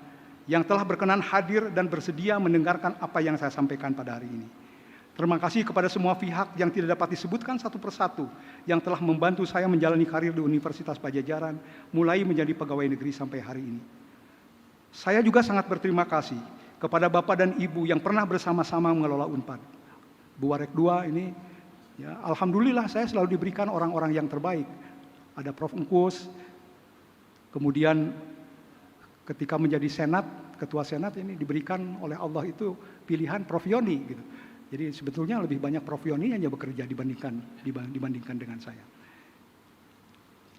yang telah berkenan hadir dan bersedia mendengarkan apa yang saya sampaikan pada hari ini. Terima kasih kepada semua pihak yang tidak dapat disebutkan satu persatu yang telah membantu saya menjalani karir di Universitas Padjadjaran, mulai menjadi pegawai negeri sampai hari ini. Saya juga sangat berterima kasih kepada Bapak dan Ibu yang pernah bersama-sama mengelola Unpad. Bu Warek II ini, ya, alhamdulillah saya selalu diberikan orang-orang yang terbaik. Ada Prof. Engkus, kemudian ketika menjadi Senat, Ketua Senat ini diberikan oleh Allah itu pilihan Prof. Yoni gitu. Jadi sebetulnya lebih banyak Prof. Yoni yang bekerja dibandingkan dengan saya.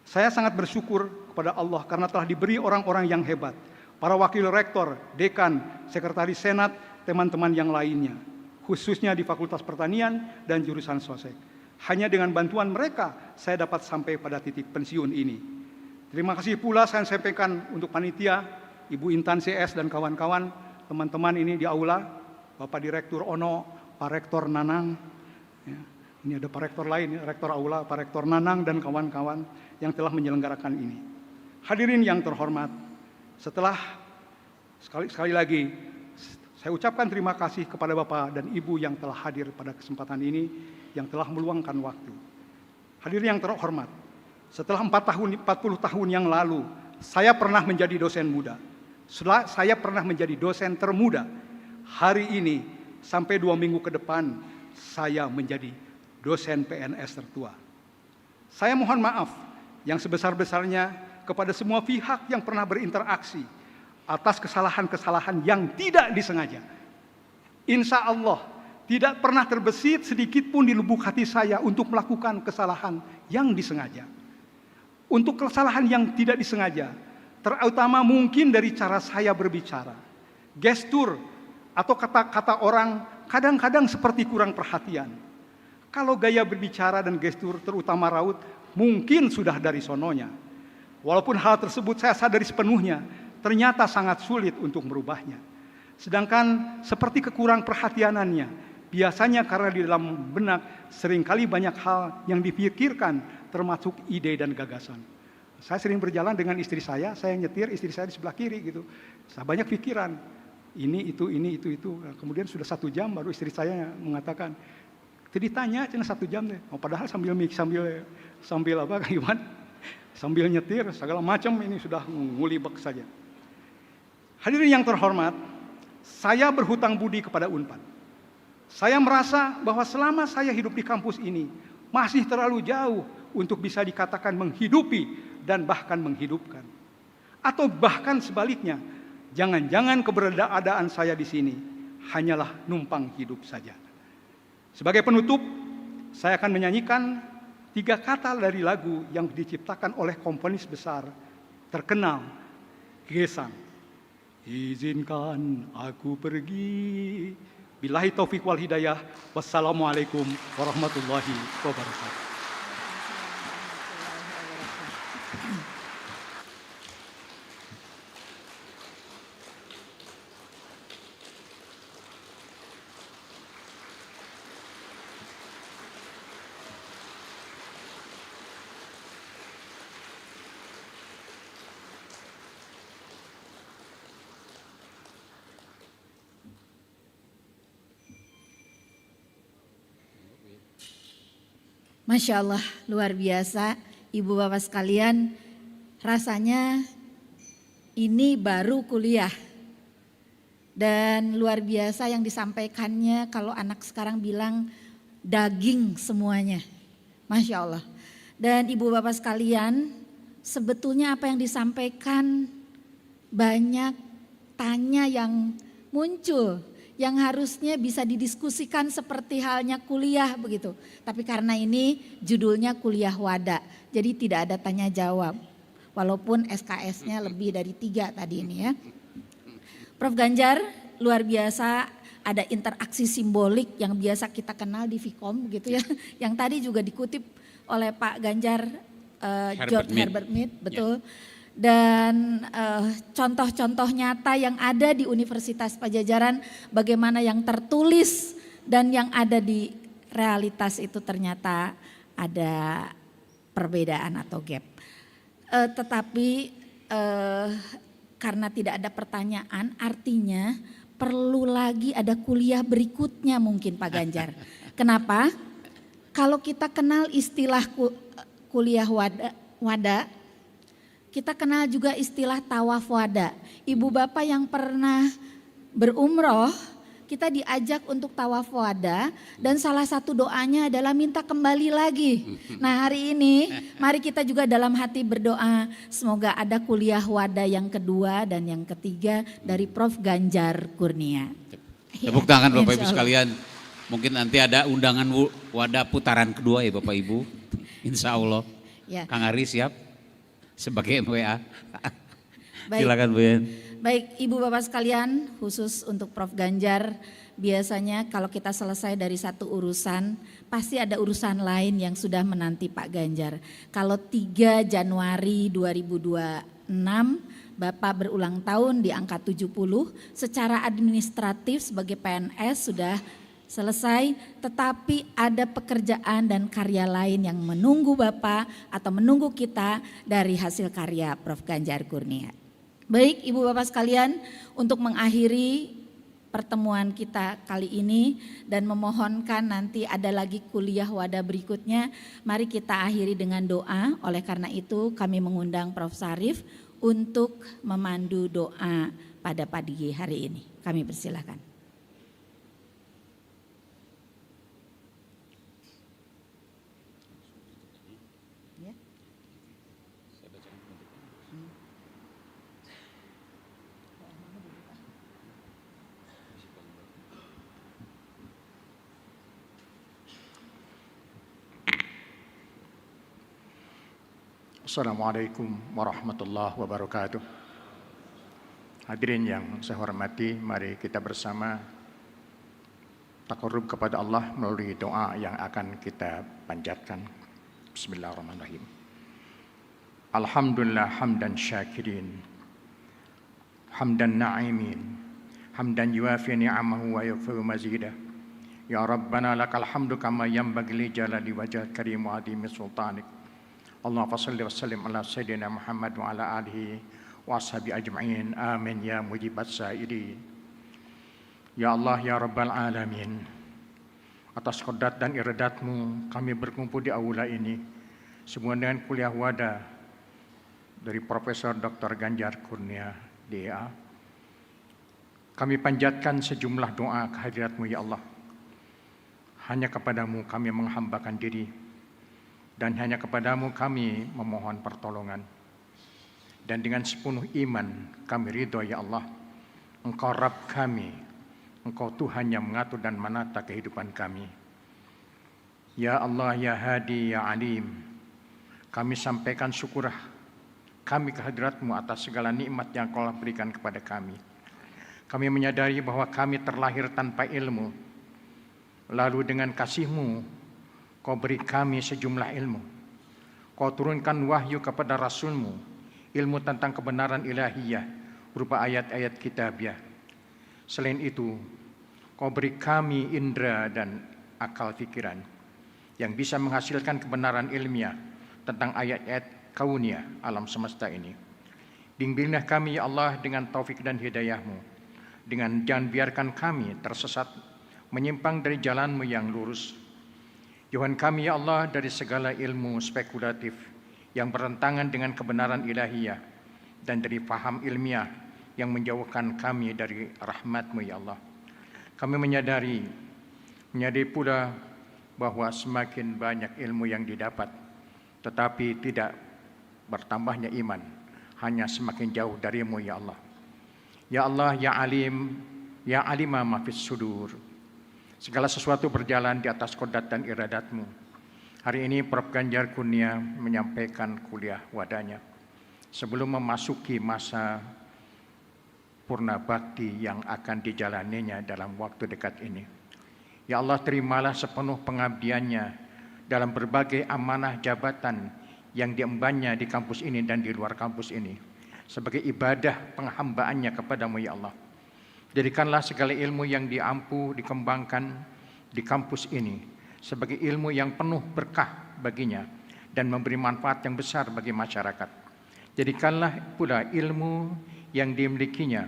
Saya sangat bersyukur kepada Allah karena telah diberi orang-orang yang hebat. Para wakil rektor, dekan, sekretaris senat, teman-teman yang lainnya. Khususnya di Fakultas Pertanian dan jurusan sosek. Hanya dengan bantuan mereka saya dapat sampai pada titik pensiun ini. Terima kasih pula saya sampaikan untuk panitia, Ibu Intan CS dan kawan-kawan, teman-teman ini di aula, Bapak Direktur Ono, Pak Rektor Nanang, ya, ini ada Pak Rektor lain, ya, Rektor Aula, Pak Rektor Nanang dan kawan-kawan yang telah menyelenggarakan ini. Hadirin yang terhormat, setelah sekali lagi saya ucapkan terima kasih kepada Bapak dan Ibu yang telah hadir pada kesempatan ini, yang telah meluangkan waktu. Hadirin yang terhormat, setelah 40 tahun yang lalu, saya pernah menjadi dosen muda. Saya pernah menjadi dosen termuda. Hari ini, sampai 2 minggu ke depan, saya menjadi dosen PNS tertua. Saya mohon maaf yang sebesar-besarnya kepada semua pihak yang pernah berinteraksi atas kesalahan-kesalahan yang tidak disengaja. Insya Allah, tidak pernah terbesit sedikit pun di lubuk hati saya untuk melakukan kesalahan yang disengaja. Untuk kesalahan yang tidak disengaja, terutama mungkin dari cara saya berbicara, gestur, atau kata-kata orang kadang-kadang seperti kurang perhatian. Kalau gaya berbicara dan gestur terutama raut, mungkin sudah dari sononya. Walaupun hal tersebut saya sadari sepenuhnya, ternyata sangat sulit untuk merubahnya. Sedangkan seperti kekurang perhatianannya, biasanya karena di dalam benak seringkali banyak hal yang dipikirkan, termasuk ide dan gagasan. Saya sering berjalan dengan istri saya nyetir, istri saya di sebelah kiri gitu. Saya banyak pikiran, ini itu. Nah, kemudian sudah 1 jam baru istri saya mengatakan, tadi tanya cina 1 jam deh. Oh, padahal sambil apa gimana? Sambil nyetir segala macam ini sudah ngulibek saja. Hadirin yang terhormat, saya berhutang budi kepada Unpad. Saya merasa bahwa selama saya hidup di kampus ini masih terlalu jauh untuk bisa dikatakan menghidupi dan bahkan menghidupkan. Atau bahkan sebaliknya, jangan-jangan keberadaan saya di sini hanyalah numpang hidup saja. Sebagai penutup, saya akan menyanyikan 3 kata dari lagu yang diciptakan oleh komponis besar terkenal, Gesang. Izinkan aku pergi. Billahi taufiq wal hidayah. Wassalamualaikum warahmatullahi wabarakatuh. Masya Allah, luar biasa. Ibu Bapak sekalian, rasanya ini baru kuliah. Dan luar biasa yang disampaikannya, kalau anak sekarang bilang daging semuanya. Masya Allah. Dan Ibu Bapak sekalian, sebetulnya apa yang disampaikan banyak tanya yang muncul, yang harusnya bisa didiskusikan seperti halnya kuliah begitu. Tapi karena ini judulnya kuliah wada, jadi tidak ada tanya jawab. Walaupun SKS-nya lebih dari 3 tadi ini ya. Prof. Ganjar luar biasa, ada interaksi simbolik yang biasa kita kenal di Vkom gitu ya. Yang tadi juga dikutip oleh Pak Ganjar, George Herbert Mead, betul. Dan contoh-contoh nyata yang ada di Universitas Padjadjaran, bagaimana yang tertulis dan yang ada di realitas itu ternyata ada perbedaan atau gap. Tetapi karena tidak ada pertanyaan, artinya perlu lagi ada kuliah berikutnya mungkin Pak Ganjar. Kenapa? Kalau kita kenal istilah kuliah wada, kita kenal juga istilah tawaf wada. Ibu bapak yang pernah berumroh, kita diajak untuk tawaf wada dan salah satu doanya adalah minta kembali lagi. Nah hari ini mari kita juga dalam hati berdoa semoga ada kuliah wada yang kedua dan yang ketiga dari Prof. Ganjar Kurnia. Tepuk tangan Bapak Ibu Insya Allah. sekalian. Mungkin nanti ada undangan wada putaran kedua ya Bapak Ibu. Insya Allah. Ya. Kang Ari siap sebagai MWA. Baik. Silakan Bu Yen. Baik Ibu Bapak sekalian, khusus untuk Prof. Ganjar, biasanya kalau kita selesai dari satu urusan, pasti ada urusan lain yang sudah menanti Pak Ganjar. Kalau 3 Januari 2026, Bapak berulang tahun di angka 70, secara administratif sebagai PNS sudah selesai, tetapi ada pekerjaan dan karya lain yang menunggu Bapak atau menunggu kita dari hasil karya Prof. Ganjar Kurnia. Baik Ibu Bapak sekalian, untuk mengakhiri pertemuan kita kali ini dan memohonkan nanti ada lagi kuliah wadah berikutnya, mari kita akhiri dengan doa. Oleh karena itu kami mengundang Prof. Sarif untuk memandu doa pada pagi hari ini. Kami persilakan. Assalamualaikum warahmatullahi wabarakatuh. Hadirin yang saya hormati, mari kita bersama takarrub kepada Allah melalui doa yang akan kita panjatkan. Bismillahirrahmanirrahim. Alhamdulillah hamdan syakirin, hamdan na'imin, hamdan yuafi ni'amahu wa yughfiru mazidah. Ya Rabbana lakal hamdu kama yanbaghi li jalali wajhika karim wa adimi sultanik. Allahumma salli wa sallim ala sayyidina Muhammad wa ala alihi wa ashabi ajma'in. Amin ya mujibat sa'ili. Ya Allah ya Rabbal alamin, atas qudrat dan iradatmu kami berkumpul di aula ini semua dengan kuliah wada dari Profesor Dr. Ganjar Kurnia DA. Kami panjatkan sejumlah doa kehadiratmu ya Allah. Hanya kepadamu kami menghambakan diri dan hanya kepadamu kami memohon pertolongan. Dan dengan sepenuh iman kami ridho ya Allah, Engkau Rabb kami, Engkau Tuhan yang mengatur dan menata kehidupan kami. Ya Allah, ya Hadi, ya Alim, kami sampaikan syukur kami kehadiratmu atas segala nikmat yang Kau berikan kepada kami. Kami menyadari bahwa kami terlahir tanpa ilmu, lalu dengan kasih-Mu Kau beri kami sejumlah ilmu. Kau turunkan wahyu kepada Rasul-Mu, ilmu tentang kebenaran ilahiyah berupa ayat-ayat kitabiah. Selain itu, Kau beri kami indera dan akal pikiran yang bisa menghasilkan kebenaran ilmiah tentang ayat-ayat kauniyah alam semesta ini. Bimbinglah kami ya Allah dengan taufik dan hidayah-Mu, dengan jangan biarkan kami tersesat menyimpang dari jalan-Mu yang lurus. Jauhan kami ya Allah dari segala ilmu spekulatif yang bertentangan dengan kebenaran ilahiyah dan dari faham ilmiah yang menjauhkan kami dari rahmat-Mu ya Allah. Kami menyadari pula bahwa semakin banyak ilmu yang didapat tetapi tidak bertambahnya iman, hanya semakin jauh dari-Mu ya Allah. Ya Allah, ya Alim, ya Alima ma fis sudur. Segala sesuatu berjalan di atas qudrat dan iradat-Mu. Hari ini Prof. Ganjar Kurnia menyampaikan kuliah wadahnya sebelum memasuki masa purna bakti yang akan dijalaninya dalam waktu dekat ini. Ya Allah, terimalah sepenuh pengabdiannya dalam berbagai amanah jabatan yang diembannya di kampus ini dan di luar kampus ini sebagai ibadah penghambaannya kepada-Mu ya Allah. Jadikanlah segala ilmu yang dikembangkan di kampus ini sebagai ilmu yang penuh berkah baginya dan memberi manfaat yang besar bagi masyarakat. Jadikanlah pula ilmu yang dimilikinya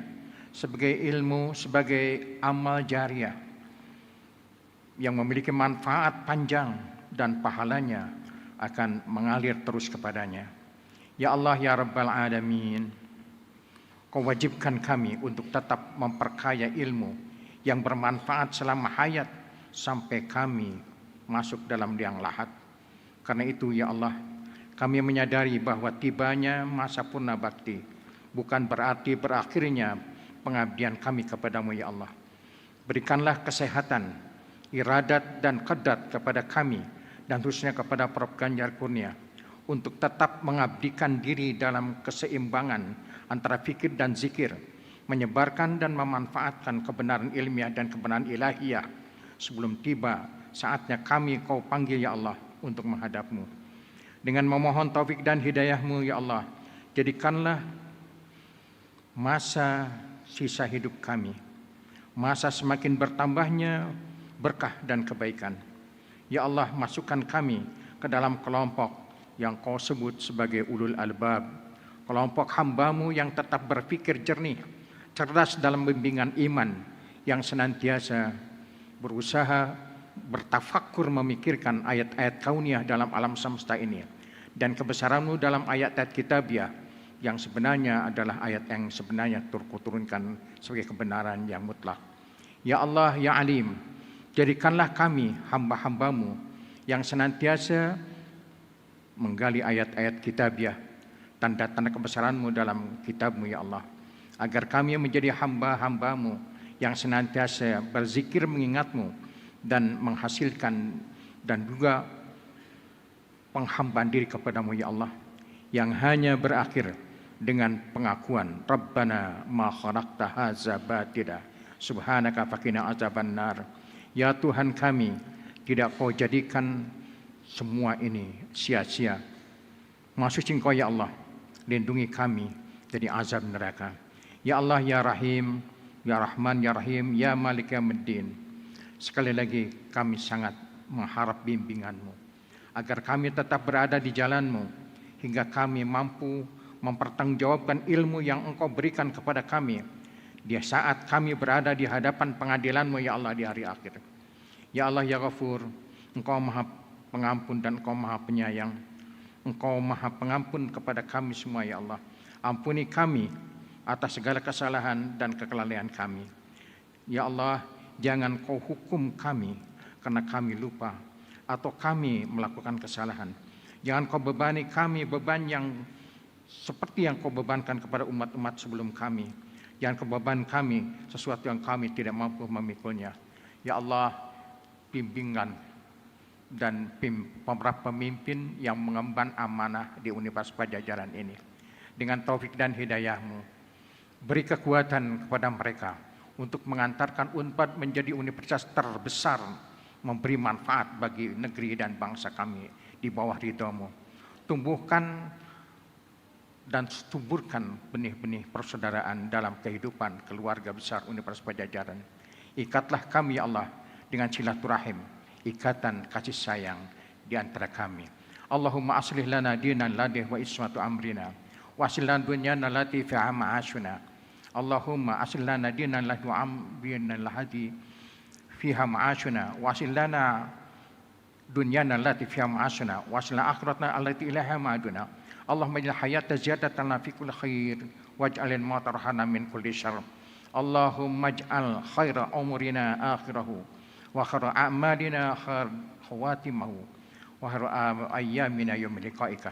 sebagai ilmu, sebagai amal jariah yang memiliki manfaat panjang dan pahalanya akan mengalir terus kepadanya. Ya Allah, ya Rabbal Alamin, Kau wajibkan kami untuk tetap memperkaya ilmu yang bermanfaat selama hayat sampai kami masuk dalam liang lahat. Karena itu ya Allah, kami menyadari bahwa tibanya masa purna bakti bukan berarti berakhirnya pengabdian kami kepadamu ya Allah. Berikanlah kesehatan, iradat dan qadrat kepada kami dan khususnya kepada Prof. Ganjar Kurnia untuk tetap mengabdikan diri dalam keseimbangan antara fikir dan zikir, menyebarkan dan memanfaatkan kebenaran ilmiah dan kebenaran ilahiyah sebelum tiba saatnya kami Kau panggil ya Allah untuk menghadap-Mu. Dengan memohon taufik dan hidayah-Mu ya Allah, jadikanlah masa sisa hidup kami masa semakin bertambahnya berkah dan kebaikan. Ya Allah, masukkan kami ke dalam kelompok yang Kau sebut sebagai ulul albab, kelompok hamba-Mu yang tetap berpikir jernih, cerdas dalam bimbingan iman, yang senantiasa berusaha bertafakkur memikirkan ayat-ayat kauniyah dalam alam semesta ini dan kebesaran-Mu dalam ayat-ayat kitabiah yang sebenarnya adalah ayat yang sebenarnya turunkan sebagai kebenaran yang mutlak. Ya Allah, ya Alim, jadikanlah kami hamba-hamba-Mu yang senantiasa menggali ayat-ayat kitabiah, tanda-tanda kebesaran-Mu dalam kitab-Mu ya Allah, agar kami menjadi hamba-hamba-Mu yang senantiasa berzikir mengingat-Mu dan menghasilkan dan juga penghambaan diri kepadamu ya Allah, yang hanya berakhir dengan pengakuan Rabbana ma khalaqta hadza batila subhanaka faqina azabannar. Ya Tuhan kami, tidak Kau jadikan semua ini sia-sia. Maksud Engkau ya Allah, lindungi kami dari azab neraka. Ya Allah, ya Rahim, ya Rahman, ya Rahim, ya Malik Yaumiddin. Sekali lagi kami sangat mengharap bimbingan-Mu agar kami tetap berada di jalan-Mu hingga kami mampu mempertanggungjawabkan ilmu yang Engkau berikan kepada kami di saat kami berada di hadapan pengadilan-Mu ya Allah di hari akhir. Ya Allah, ya Ghafur, Engkau Maha Pengampun dan Engkau Maha Penyayang. Engkau Maha Pengampun kepada kami semua ya Allah. Ampuni kami atas segala kesalahan dan kekelalaian kami. Ya Allah, jangan Kau hukum kami karena kami lupa atau kami melakukan kesalahan. Jangan Kau bebani kami beban yang seperti yang Kau bebankan kepada umat-umat sebelum kami. Jangan Kau beban kami sesuatu yang kami tidak mampu memikulnya. Ya Allah, bimbingan dan para pemimpin yang mengemban amanah di Universitas Pajajaran ini. Dengan taufik dan hidayah-Mu, beri kekuatan kepada mereka untuk mengantarkan UNPAD menjadi universitas terbesar, memberi manfaat bagi negeri dan bangsa kami di bawah ridho-Mu. Tumbuhkan dan tuburkan benih-benih persaudaraan dalam kehidupan keluarga besar Universitas Pajajaran. Ikatlah kami ya Allah dengan silaturahim, ikatan kasih sayang di antara kami. Allahumma aslih lana dinan ladih wa ismatu amrina wa aslih lana dunyana lati fiha ma'ashuna. Allahumma aslih lana dinan ladih wa amrina lati fiha ma'ashuna wa aslih lana dunyana lati fiha ma'ashuna wa aslih lana akhiratna allati ilaiha ma'aduna. Allahumma ij'al hayata ziyadatan lana fi kulli khair waj'alil mauta rahana min kulli syarr. Allahumma ij'al khaira umurina akhirahu wa khaira a'malina khawatimahu wa khaira ayyamina yaumil liqa'ika.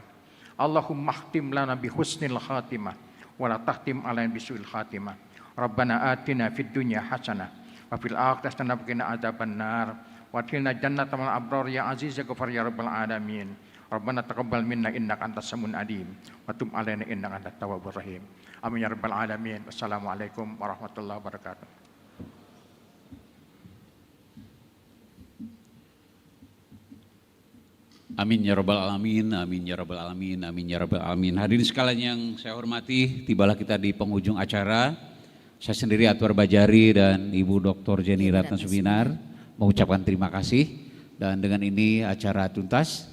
Allahumma khtim lana bi husnil khatimah wa la tahtim alaina bi su'il khatimah. Rabbana atina fid dunya hasanah wa fil akhirati hasanah wa qina adzabannar wa adkhilna jannatal abrar ya aziz ya ghafar ya rabbal alamin. Rabbana taqabbal minna innaka antas samiul alim wa tub alaina innaka antat tawwabur rahim. Amin ya rabbal alamin. Wassalamualaikum warahmatullahi wabarakatuh. Amin ya rabbal alamin, amin ya rabbal alamin, amin ya rabbal alamin. Hadirin sekalian yang saya hormati, tibalah kita di penghujung acara. Saya sendiri Atwar Bajari dan Ibu Dr. Jenny Ratna Suminar mengucapkan terima kasih, dan dengan ini acara tuntas.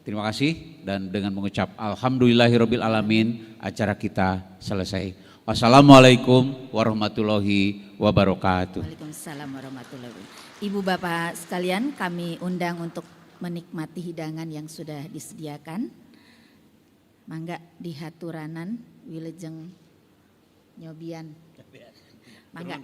Terima kasih, dan dengan mengucap alhamdulillahirabbil alamin acara kita selesai. Wassalamualaikum warahmatullahi wabarakatuh. Waalaikumsalam warahmatullahi wabarakatuh. Ibu bapak sekalian, kami undang untuk menikmati hidangan yang sudah disediakan. Mangga dihaturanan wilujeng nyobian. Mangga.